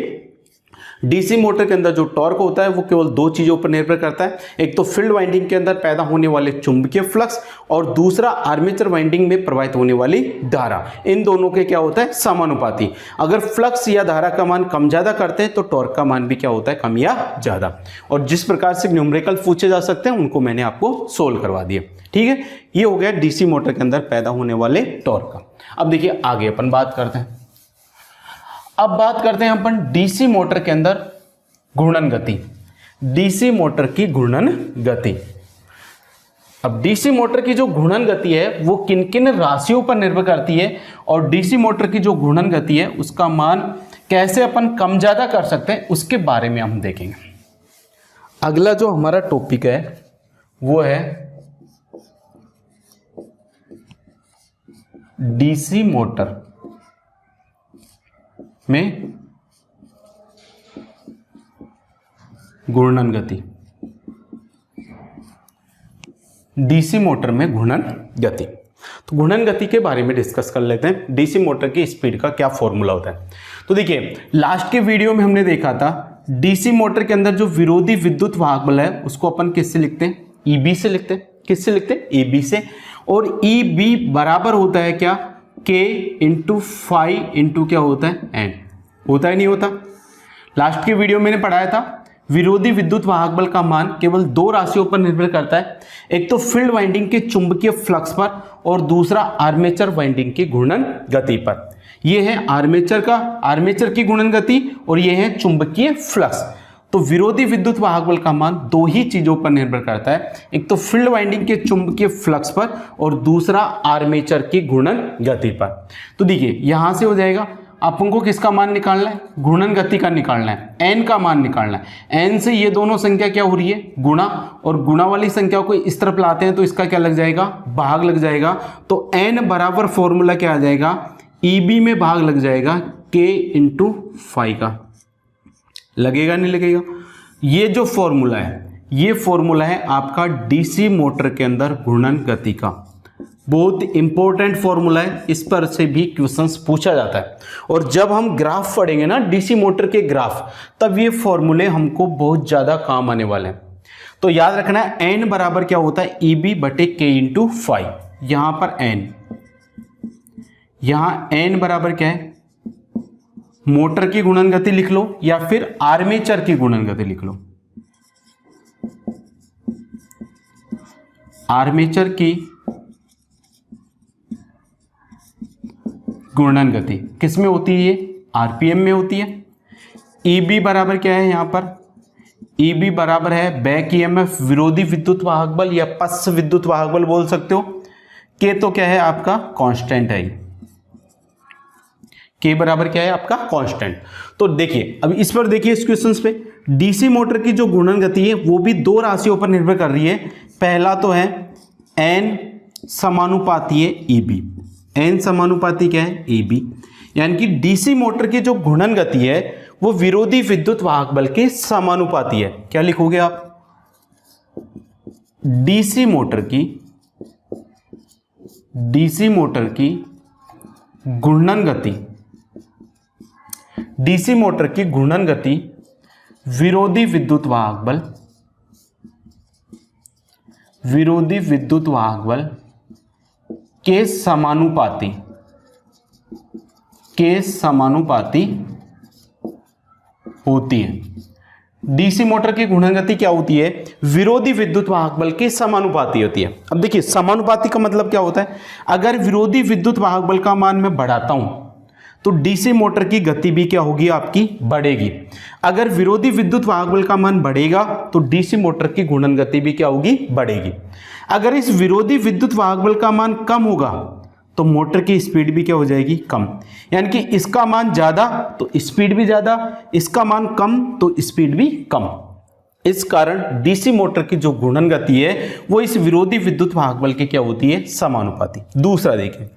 [SPEAKER 1] DC motor के अंदर जो टॉर्क होता है वो केवल 2 चीजों पर निर्भर करता है, एक तो फील्ड वाइंडिंग के अंदर पैदा होने वाले चुंबकीय फ्लक्स, और दूसरा आर्मेचर वाइंडिंग में प्रवाहित होने वाली धारा। इन दोनों के क्या होता है समानुपाती। अगर फ्लक्स या धारा का मान कम ज्यादा करते हैं तो टॉर्क का मान भी क्या होता है कम या ज्यादा। और जिस प्रकार से न्यूमेरिकल पूछे जा सकते हैं उनको मैंने आपको सोल्व करवा दिया। ठीक है, ये हो गया डीसी मोटर के अंदर पैदा होने वाले टॉर्क का। अब देखिए आगे अपन बात करते हैं। अब बात करते हैं अपन डीसी मोटर के अंदर घूर्णन गति, डीसी मोटर की घूर्णन गति। अब डीसी मोटर की जो घूर्णन गति है वो किन किन राशियों पर निर्भर करती है, और डीसी मोटर की जो घूर्णन गति है उसका मान कैसे अपन कम ज्यादा कर सकते हैं उसके बारे में हम देखेंगे। अगला जो हमारा टॉपिक है वो है डीसी मोटर में घूर्णन गति। डीसी मोटर में घूर्णन गति, तो घूर्णन गति के बारे में डिस्कस कर लेते हैं। डीसी मोटर की स्पीड का क्या फॉर्मूला होता है। तो देखिए लास्ट के वीडियो में हमने देखा था डीसी मोटर के अंदर जो विरोधी विद्युत वाहक बल है उसको अपन किससे लिखते हैं EB से लिखते हैं। किससे लिखते हैं EB से। और EB बराबर होता है क्या K इंटू 5 इंटू क्या होता है N। होता है नहीं होता। लास्ट के वीडियो मैंने पढ़ाया था विरोधी विद्युत वाहक बल का मान केवल 2 राशियों पर निर्भर करता है, एक तो फील्ड वाइंडिंग के चुंबकीय फ्लक्स पर और दूसरा आर्मेचर वाइंडिंग की घूर्णन गति पर। यह है आर्मेचर की घूर्णन गति और यह है चुंबकीय फ्लक्स। तो विरोधी विद्युत वाहक बल का मान 2 ही चीजों पर निर्भर करता है, एक तो फील्ड वाइंडिंग के चुंबकीय फ्लक्स पर और दूसरा आर्मेचर की घूर्णन गति पर। तो देखिए यहां से हो जाएगा, अपन को किसका मान निकालना है घूर्णन गति का निकालना है, n का मान निकालना है। n से ये दोनों संख्या क्या हो रही है गुणा, और गुणा वाली संख्या को इस तरफ लाते हैं तो इसका क्या लग जाएगा भाग लग जाएगा। तो n बराबर फॉर्मूला क्या आ जाएगा EB में भाग लग जाएगा K इंटू 5 का। लगेगा नहीं लगेगा। ये जो फॉर्मूला है ये फॉर्मूला है आपका डीसी मोटर के अंदर घूर्णन गति का। बहुत इंपॉर्टेंट फॉर्मूला है, इस पर से भी क्वेश्चंस पूछा जाता है। और जब हम ग्राफ पढ़ेंगे ना डीसी मोटर के ग्राफ, तब ये फॉर्मूले हमको बहुत ज्यादा काम आने वाले हैं। तो याद रखना है n बराबर क्या होता है EB बटे K इंटू 5। यहां पर n, यहां n बराबर क्या है मोटर की घूर्णन गति लिख लो या फिर आर्मेचर की घूर्णन गति लिख लो। आर्मेचर की घूर्णन गति किस में होती है ये आरपीएम में होती है। EB बराबर क्या है यहां पर EB बराबर है बैक EMF विरोधी विद्युत वाहक बल या पश्च विद्युत वाहक बल बोल सकते हो। K तो क्या है आपका कांस्टेंट है, K बराबर क्या है आपका कांस्टेंट। तो देखिए अब इस पर देखिए इस क्वेश्चन पे डीसी मोटर की जो घूर्णन गति है वो भी 2 राशियों पर निर्भर कर रही है। पहला तो है n समानुपाती है EB, n समानुपाती क्या है EB, यानी कि डीसी मोटर की जो घूर्णन गति है वो विरोधी विद्युत वाहक बल के समानुपाती है। क्या लिखोगे आप डीसी मोटर की घूर्णन गति, डीसी मोटर की घूर्णन गति विरोधी विद्युत वाहक बल के समानुपाती होती है। डीसी मोटर की घूर्णन गति क्या होती है? विरोधी विद्युत वाहक बल के समानुपाती होती है। अब देखिए समानुपाती का मतलब क्या होता है? अगर विरोधी विद्युत वाहक बल का मान मैं बढ़ाता हूं तो डीसी मोटर की गति भी क्या होगी? आपकी बढ़ेगी। अगर विरोधी विद्युत वाहक बल का मान बढ़ेगा तो डीसी मोटर की घूर्णन गति भी क्या होगी? बढ़ेगी। अगर इस विरोधी विद्युत वाहक बल का मान कम होगा तो मोटर की स्पीड भी क्या हो जाएगी? कम। यानी कि इसका मान ज्यादा तो स्पीड भी ज्यादा, इसका मान कम तो स्पीड भी कम। इस कारण डीसी मोटर की जो घूर्णन गति है वो इस विरोधी विद्युत वाहक बल के क्या होती है? समानुपाती। दूसरा देखिए,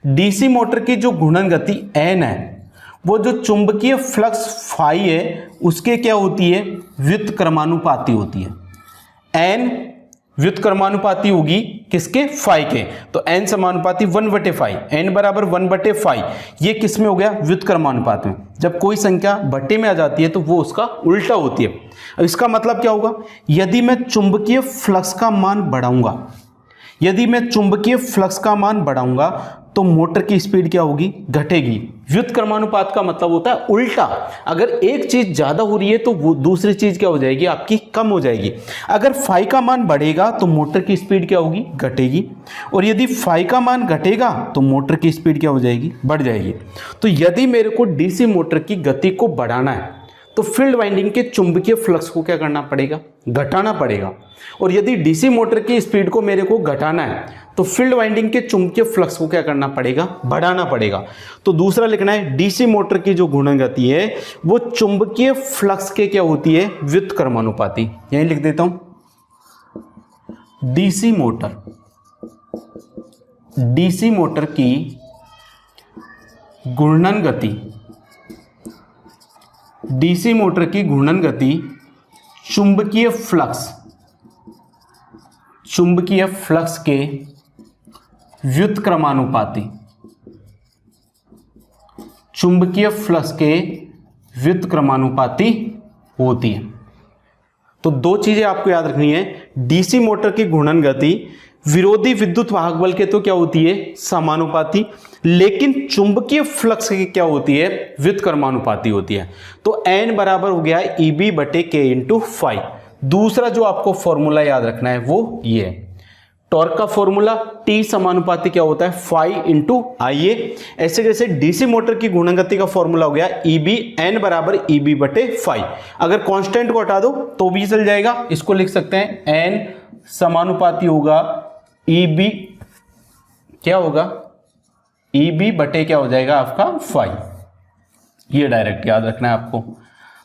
[SPEAKER 1] डीसी मोटर की जो घूर्णन गति एन है वो जो चुंबकीय फ्लक्स फाई है उसके क्या होती है? व्युत्क्रमानुपाती होती है। एन व्युत्क्रमानुपाती होगी किसके? फाई के। तो एन समानुपाती 1/फाई, एन बराबर 1/फाई। ये किस में हो गया? व्युत्क्रमानुपात में। जब कोई संख्या बटे में आ जाती है तो वो उसका उल्टा होती है। अब इसका मतलब क्या होगा? यदि मैं चुंबकीय फ्लक्स का मान बढ़ाऊंगा तो मोटर की स्पीड क्या होगी? घटेगी। व्युत्क्रमानुपात का मतलब होता है उल्टा। अगर एक चीज ज्यादा हो रही है तो वो दूसरी चीज क्या हो जाएगी? आपकी कम हो जाएगी। अगर फाई का मान बढ़ेगा तो मोटर की स्पीड क्या होगी? घटेगी। और यदि फाई का मान घटेगा तो मोटर की स्पीड क्या हो जाएगी? बढ़ जाएगी। तो यदि मेरे को डीसी मोटर की गति को बढ़ाना है तो फील्ड वाइंडिंग के चुंबकीय फ्लक्स को क्या करना पड़ेगा? घटाना पड़ेगा। और यदि डीसी मोटर की स्पीड को मेरे को घटाना है तो फील्ड वाइंडिंग के चुंबकीय फ्लक्स को क्या करना पड़ेगा? बढ़ाना पड़ेगा। तो दूसरा लिखना है, डीसी मोटर की जो घूर्णन गति है वो चुंबकीय फ्लक्स के क्या होती है? व्युत्क्रमानुपाती। यहीं लिख देता हूं, डीसी मोटर की घूर्णन गति चुंबकीय फ्लक्स के व्युत्क्रमानुपाती होती है। तो दो चीजें आपको याद रखनी है, डीसी मोटर की घूर्णन गति विरोधी विद्युत वाहक बल के तो क्या होती है? समानुपाती, लेकिन चुंबकीय फ्लक्स की क्या होती है? व्युत्क्रमानुपाती होती है। तो n बराबर हो गया EB/K × फाई। दूसरा जो आपको फॉर्मूला याद रखना है वो ये है, टॉर्क का फॉर्मूला T समानुपाती क्या होता है? Phi × IA। ऐसे जैसे डीसी मोटर की घूर्णन गति का फॉर्मूला हो गया EB, n बराबर EB/फाई। अगर कांस्टेंट को हटा दो तो भी चल जाएगा। इसको लिख सकते हैं n समानुपाती होगा EB, क्या होगा? EB/ क्या हो जाएगा आपका? फाई। ये डायरेक्ट याद रखना है आपको।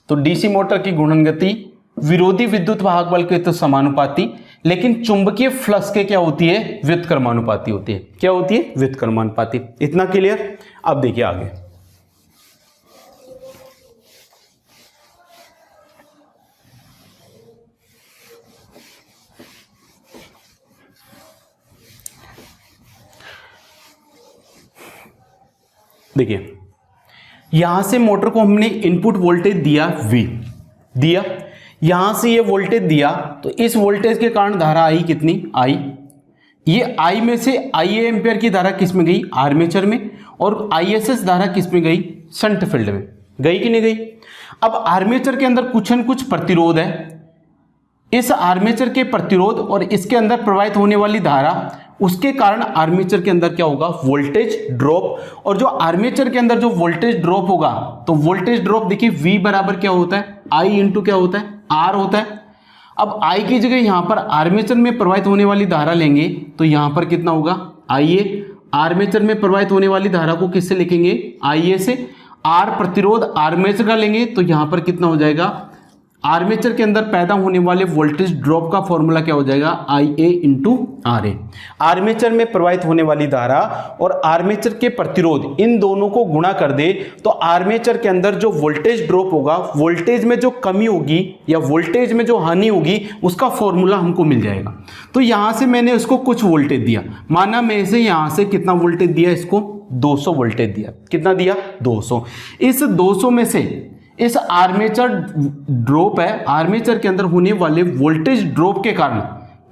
[SPEAKER 1] तो डीसी मोटर की घूर्णन गति विरोधी विद्युत वाहक बल के तो समानुपाती, लेकिन चुंबकीय फ्लक्स के क्या होती है? व्युत्क्रमानुपाती होती है। क्या होती है? व्युत्क्रमानुपाती। इतना क्लियर? अब देखिए आगे, देखिए यहां से मोटर को हमने इनपुट वोल्टेज दिया V, दिया यहां से ये वोल्टेज दिया, तो इस वोल्टेज के कारण धारा आई कितनी? I। ये I में से IA एम्पियर की धारा किस में गई? आर्मेचर में। और ISS धारा किस में गई? शंट फील्ड में। गई कि नहीं गई? अब आर्मेचर के अंदर कुछ न कुछ प्रतिरोध है। इस आर्मेचर के प्रतिरोध और इसके अंदर प्रवाहित होने वाली धारा, उसके कारण आर्मेचर के अंदर क्या होगा? Voltage drop. और जो आर्मेचर के अंदर जो वोल्टेज ड्रॉप होगा तो वोल्टेज ड्रॉप देखिए V बराबर क्या होता है? I × क्या होता है? R होता है। अब I की जगह यहां पर आर्मेचर में प्रवाहित होने वाली धारा लेंगे तो यहां पर कितना होगा? IA। आर्मेचर में प्रवाहित होने वाली धारा को किससे लिखेंगे? IA से। R प्रतिरोध आर्मेचर का लेंगे तो यहां पर कितना हो जाएगा? आर्मेचर के अंदर पैदा होने वाले वोल्टेज ड्रॉप का फॉर्मूला क्या हो जाएगा, IA इंटू RA। आर्मेचर में प्रवाहित होने वाली धारा और आर्मेचर के प्रतिरोध इन दोनों को गुणा कर दे तो आर्मेचर के अंदर जो वोल्टेज ड्रॉप होगा, वोल्टेज में जो कमी होगी या वोल्टेज में जो हानि होगी, उसका फॉर्मूला हमको मिल जाएगा। तो यहां से मैंने उसको कुछ वोल्टेज दिया, माना मैं इसे यहां से कितना वोल्टेज दिया, इसको 200 वोल्टेज दिया। कितना दिया, 200। इस 200 में से इस आर्मेचर ड्रॉप है, आर्मेचर के अंदर होने वाले वोल्टेज ड्रॉप के कारण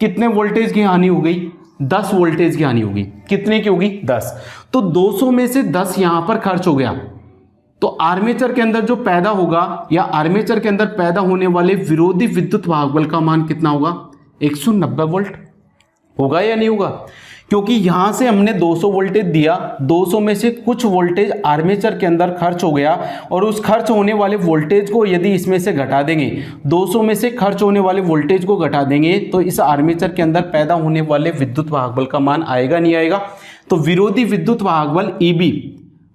[SPEAKER 1] कितने वोल्टेज की हानि हो गई, 10 वोल्टेज की हानि होगी। कितने की होगी, 10। तो 200 में से 10 यहां पर खर्च हो गया, तो आर्मेचर के अंदर जो पैदा होगा या आर्मेचर के अंदर पैदा होने वाले विरोधी विद्युत वाहक बल का मान कितना होगा, 190 वोल्ट होगा या नहीं होगा। क्योंकि यहां से हमने 200 वोल्टेज दिया, 200 में से कुछ वोल्टेज आर्मेचर के अंदर खर्च हो गया और उस खर्च होने वाले वोल्टेज को यदि इसमें से घटा देंगे, 200 में से खर्च होने वाले वोल्टेज को घटा देंगे तो इस आर्मेचर के अंदर पैदा होने वाले विद्युत वाहक बल का मान आएगा नहीं आएगा। तो विरोधी विद्युत वाहक बल EB,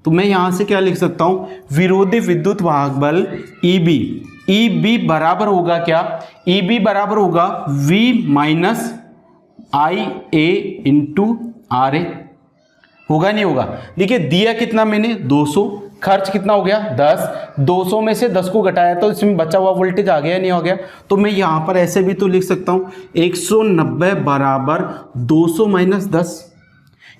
[SPEAKER 1] तो मैं यहां से क्या लिख सकता हूं, विरोधी विद्युत वाहक बल EB बराबर होगा क्या, EB बराबर होगा V minus IA into RA। होगा नहीं होगा। देखिए दिया कितना मैंने, 200, खर्च कितना हो गया, 10। 200 में से 10 को घटाया तो इसमें बचा हुआ वोल्टेज आ गया नहीं हो गया। तो मैं यहां पर ऐसे भी तो लिख सकता हूं 190 बराबर 200 माइनस 10।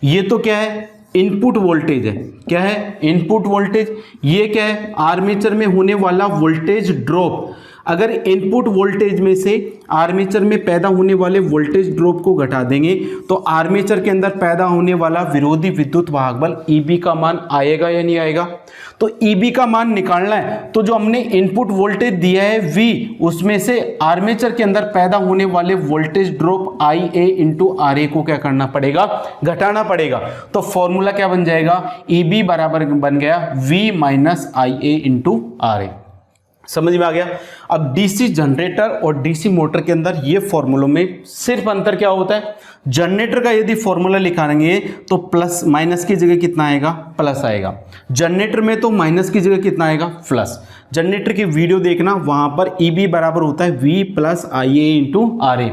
[SPEAKER 1] ये तो क्या है, इनपुट वोल्टेज है। क्या है, इनपुट वोल्टेज। ये क्या है, आर्मेचर में होने वाला वोल्टेज ड्रॉप। अगर इनपुट वोल्टेज में से आर्मेचर में पैदा होने वाले वोल्टेज ड्रॉप को घटा देंगे तो आर्मेचर के अंदर पैदा होने वाला विरोधी विद्युत वाहक बल EB का मान आएगा या नहीं आएगा। तो EB का मान निकालना है तो जो हमने इनपुट वोल्टेज दिया है V, उसमें से आर्मेचर के अंदर पैदा होने वाले voltage drop IA into RA को क्या करना पड़ेगा, घटाना पड़ेगा। तो फॉर्मूला क्या बन जाएगा, EB बराबर बन गया V minus IA into RA। समझ में आ गया। अब डीसी जनरेटर और डीसी मोटर के अंदर ये फॉर्मूलों में सिर्फ अंतर क्या होता है, जनरेटर का यदि फॉर्मूला लिखाएंगे तो प्लस माइनस की जगह कितना आएगा, प्लस आएगा। जनरेटर में तो माइनस की जगह कितना आएगा, प्लस। जनरेटर की वीडियो देखना, वहां पर EB बराबर होता है V plus IA into RA।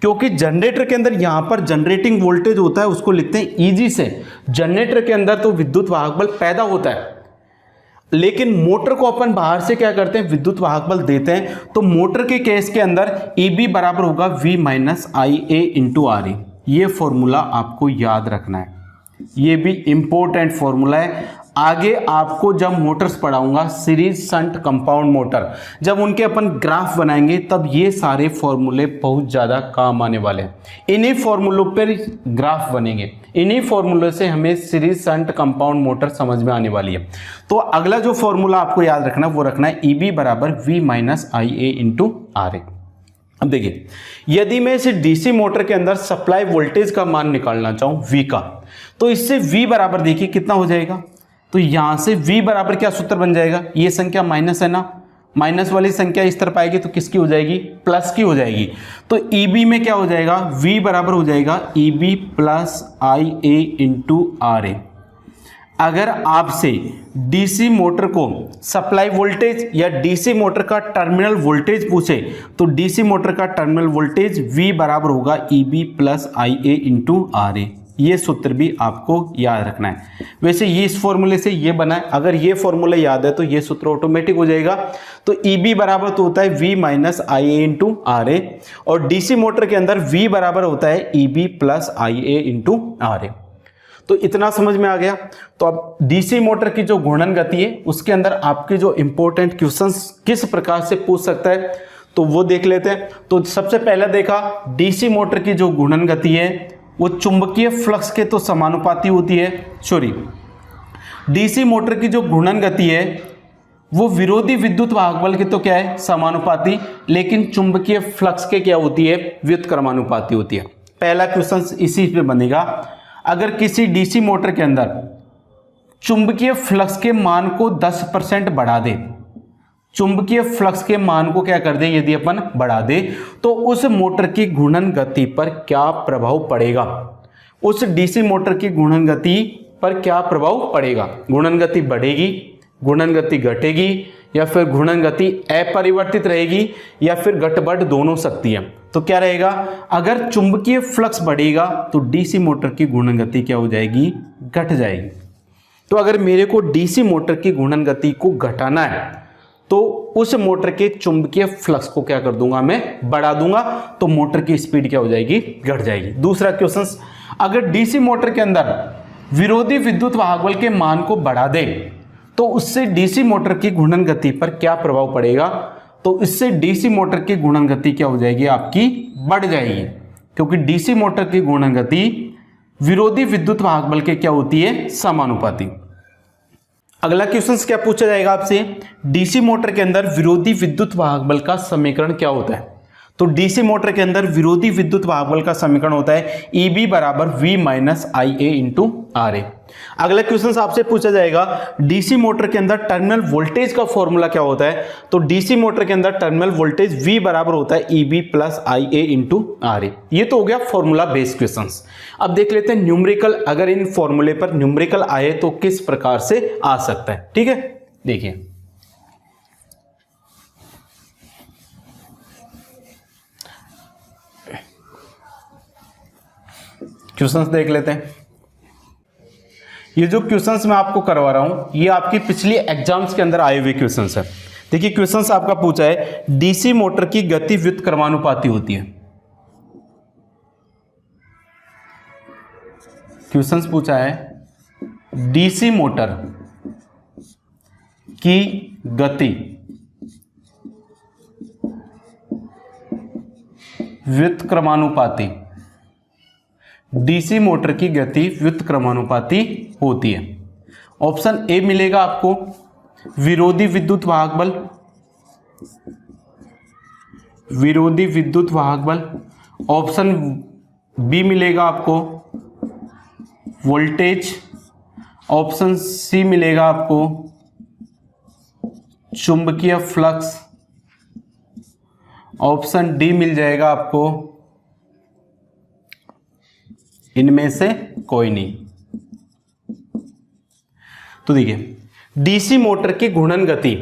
[SPEAKER 1] क्योंकि जनरेटर के अंदर यहां पर जनरेटिंग वोल्टेज होता है, उसको लिखते हैं EG से। जनरेटर के अंदर तो विद्युत वाहक बल पैदा होता है, लेकिन मोटर को अपन बाहर से क्या करते हैं, विद्युत वाहक बल देते हैं। तो मोटर के केस के अंदर EB बराबर होगा V minus IA into RA। ये फॉर्मूला आपको याद रखना है, ये भी इंपॉर्टेंट फॉर्मूला है। आगे आपको जब मोटर्स पढ़ाऊंगा, सीरीज शंट कंपाउंड मोटर, जब उनके अपन ग्राफ बनाएंगे तब ये सारे फॉर्मूले बहुत ज़्यादा काम आने वाले हैं। इन्हीं फॉर्मूलों पर ग्राफ बनेंगे, इन्हीं फॉर्मूले से हमें सीरीज शंट कंपाउंड मोटर समझ में आने वाली है। तो अगला जो फॉर्मूला आपको याद रखना वो रखना है EB बराबर V minus IA into RA। अब देखिए, यदि मैं इसे डीसी मोटर के अंदर सप्लाई वोल्टेज का मान निकालना चाहूँ V का, तो इससे V बराबर देखिए कितना हो जाएगा। तो यहां से V बराबर क्या सूत्र बन जाएगा, ये संख्या माइनस है ना, माइनस वाली संख्या इस तरफ आएगी तो किसकी हो जाएगी, प्लस की हो जाएगी। तो EB में क्या हो जाएगा, V बराबर हो जाएगा EB plus IA into RA। अगर आपसे डीसी मोटर को सप्लाई वोल्टेज या डीसी मोटर का टर्मिनल वोल्टेज पूछे तो डीसी मोटर का टर्मिनल वोल्टेज V बराबर होगा EB plus IA into RA। ये सूत्र भी आपको याद रखना है। वैसे ये इस फॉर्मूले से ये बना है, अगर ये फॉर्मूला याद है तो ये सूत्र ऑटोमेटिक हो जाएगा। तो EB बराबर तो होता है V minus IA into RA, और डीसी मोटर के अंदर V बराबर होता है EB plus IA into RA। तो इतना समझ में आ गया। तो अब डीसी मोटर की जो घूर्णन गति है उसके अंदर आपके जो इंपॉर्टेंट क्वेश्चंस किस प्रकार से पूछ सकता है तो वो देख लेते हैं। तो सबसे पहले देखा, डीसी मोटर की जो घूर्णन गति है वो चुंबकीय फ्लक्स के तो समानुपाती होती है। सॉरी, डीसी मोटर की जो घूर्णन गति है वो विरोधी विद्युत वाहक बल के तो क्या है, समानुपाती, लेकिन चुंबकीय फ्लक्स के क्या होती है, व्युत्क्रमानुपाती होती है। पहला क्वेश्चन इसी पे बनेगा। अगर किसी डीसी मोटर के अंदर चुंबकीय फ्लक्स के मान को 10% बढ़ा दे, चुंबकीय फ्लक्स के मान को क्या कर दे, यदि अपन बढ़ा दे तो उस मोटर की घूर्णन गति पर क्या प्रभाव पड़ेगा, उस डीसी मोटर की घूर्णन गति पर क्या प्रभाव पड़ेगा। घूर्णन गति बढ़ेगी घूर्णन गति घटेगी या फिर घूर्णन गति अपरिवर्तित रहेगी या फिर घट-बढ़ दोनों सकती है। तो क्या रहेगा, अगर चुंबकीय फ्लक्स बढ़ेगा तो डीसी मोटर की घूर्णन गति क्या हो जाएगी, घट जाएगी। तो अगर मेरे को डीसी मोटर की घूर्णन गति को घटाना है तो उस मोटर के चुंबकीय फ्लक्स को क्या कर दूंगा, मैं बढ़ा दूंगा, तो मोटर की स्पीड क्या हो जाएगी, घट जाएगी। दूसरा क्वेश्चन, अगर डीसी मोटर के अंदर विरोधी विद्युत वाहक बल के मान को बढ़ा दे तो उससे डीसी मोटर की घूर्णन गति पर क्या प्रभाव पड़ेगा, तो इससे डीसी मोटर की घूर्णन गति क्या हो जाएगी, आपकी बढ़ जाएगी, क्योंकि डीसी मोटर की घूर्णन गति विरोधी विद्युत वाहक बल के क्या होती है, समानुपाती। अगला क्वेश्चन क्या पूछा जाएगा आपसे, डीसी मोटर के अंदर विरोधी विद्युत वाहक बल का समीकरण क्या होता है। तो डीसी मोटर के अंदर विरोधी विद्युत वाहक बल का समीकरण होता है EB बराबर V minus IA into RA। अगला क्वेश्चन आपसे पूछा जाएगा, डीसी मोटर के अंदर टर्मिनल वोल्टेज का फॉर्मूला क्या होता है। तो डीसी मोटर के अंदर टर्मिनल वोल्टेज V बराबर होता है EB plus IA into RA। ये तो हो गया फॉर्मूला बेस्ड क्वेश्चन। अब देख लेते हैं न्यूमेरिकल, अगर इन फॉर्मूले पर न्यूमेरिकल आए तो किस प्रकार से आ सकता है। ठीक है, देखिए क्वेश्चंस देख लेते हैं। ये जो क्वेश्चंस मैं आपको करवा रहा हूं ये आपकी पिछली एग्जाम्स के अंदर आए हुए क्वेश्चंस है। देखिए क्वेश्चंस आपका पूछा है, डीसी मोटर की गति व्युत्क्रमानुपाती होती है। क्वेश्चंस पूछा है, डीसी मोटर की गति व्युत्क्रमानुपाती, डीसी मोटर की गति व्युत्क्रमानुपाती होती है। ऑप्शन ए मिलेगा आपको विरोधी विद्युत वाहक बल, विरोधी विद्युत वाहक बल। ऑप्शन बी मिलेगा आपको वोल्टेज। ऑप्शन सी मिलेगा आपको चुंबकीय फ्लक्स। ऑप्शन डी मिल जाएगा आपको इनमें से कोई नहीं। तो देखिए डीसी मोटर की घूर्णन गति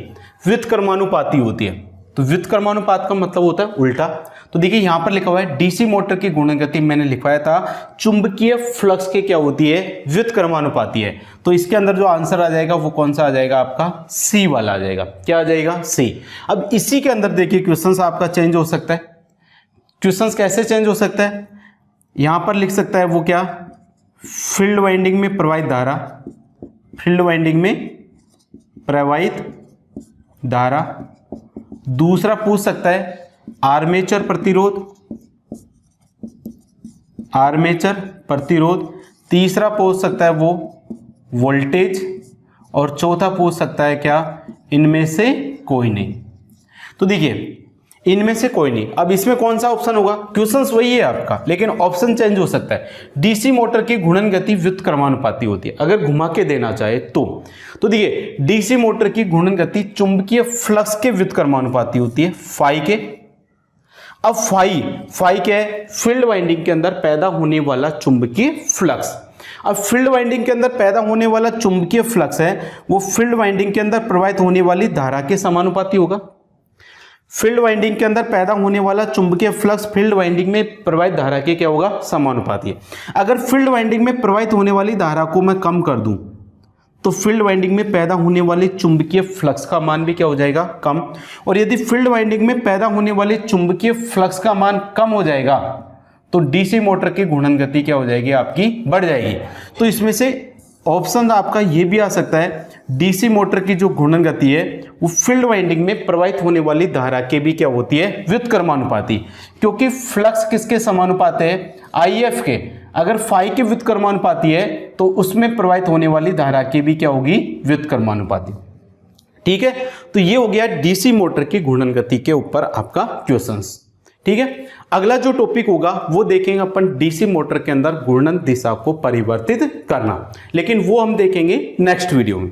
[SPEAKER 1] व्युत्क्रमानुपाती होती है। तो व्युत्क्रमानुपात का मतलब होता है उल्टा। तो देखिए यहां पर लिखा हुआ है डीसी मोटर की घूर्णन गति, मैंने लिखवाया था चुंबकीय फ्लक्स के क्या होती है, व्युत्क्रमानुपाती है। तो इसके अंदर जो आंसर आ जाएगा वो कौन सा आ जाएगा, आपका सी वाला आ जाएगा। क्या आ जाएगा, सी। अब इसी के अंदर देखिए क्वेश्चन आपका चेंज हो सकता है। क्वेश्चन कैसे चेंज हो सकता है, यहां पर लिख सकता है वो क्या, फील्ड वाइंडिंग में प्रवाहित धारा, फील्ड वाइंडिंग में प्रवाहित धारा। दूसरा पूछ सकता है आर्मेचर प्रतिरोध, आर्मेचर प्रतिरोध। तीसरा पूछ सकता है वो वोल्टेज, और चौथा पूछ सकता है क्या, इनमें से कोई नहीं। तो देखिए इनमें से कोई नहीं। अब इसमें कौन सा ऑप्शन होगा, क्वेश्चंस वही है आपका, लेकिन ऑप्शन चेंज हो सकता है। डीसी मोटर की घूर्णन गति व्युत्क्रमानुपाती होती है, अगर घुमा के देना चाहे तो देखिए डीसी मोटर की घूर्णन गति चुंबकीय फ्लक्स के व्युत्क्रमानुपाती होती है, फाई के। अब फाई क्या है, फील्ड वाइंडिंग के अंदर पैदा होने वाला चुंबकीय फ्लक्स। अब फील्ड वाइंडिंग के अंदर पैदा होने वाला चुंबकीय फ्लक्स है वो फील्ड वाइंडिंग के अंदर प्रवाहित होने वाली धारा के समानुपाती होगा। फील्ड वाइंडिंग के अंदर पैदा होने वाला चुंबकीय फ्लक्स फील्ड वाइंडिंग में प्रवाहित धारा के क्या होगा, समानुपाती है। अगर फील्ड वाइंडिंग में प्रवाहित होने वाली धारा को मैं कम कर दूं तो फील्ड वाइंडिंग में पैदा होने वाले चुंबकीय फ्लक्स का मान भी क्या हो जाएगा, कम। और यदि फील्ड वाइंडिंग में पैदा होने वाले चुंबकीय फ्लक्स का मान कम हो जाएगा तो डीसी मोटर की घूर्णन गति क्या हो जाएगी, आपकी बढ़ जाएगी। तो इसमें से ऑप्शन आपका ये भी आ सकता है, डीसी मोटर की जो घूर्णन गति है वो फील्ड वाइंडिंग में प्रवाहित होने वाली धारा के भी क्या होती है, व्युत्क्रमानुपाती। क्योंकि फ्लक्स किसके समानुपाती है, आईएफ के। अगर फाई के व्युत्क्रमानुपाती है तो उसमें प्रवाहित होने वाली धारा की भी क्या होगी, व्युत्क्रमानुपाती। ठीक है, तो ये हो गया डीसी मोटर की घूर्णन गति के ऊपर आपका क्वेश्चंस। ठीक है, अगला जो टॉपिक होगा वो देखेंगे अपन डीसी मोटर के अंदर घूर्णन दिशा को परिवर्तित करना, लेकिन वो हम देखेंगे नेक्स्ट वीडियो में।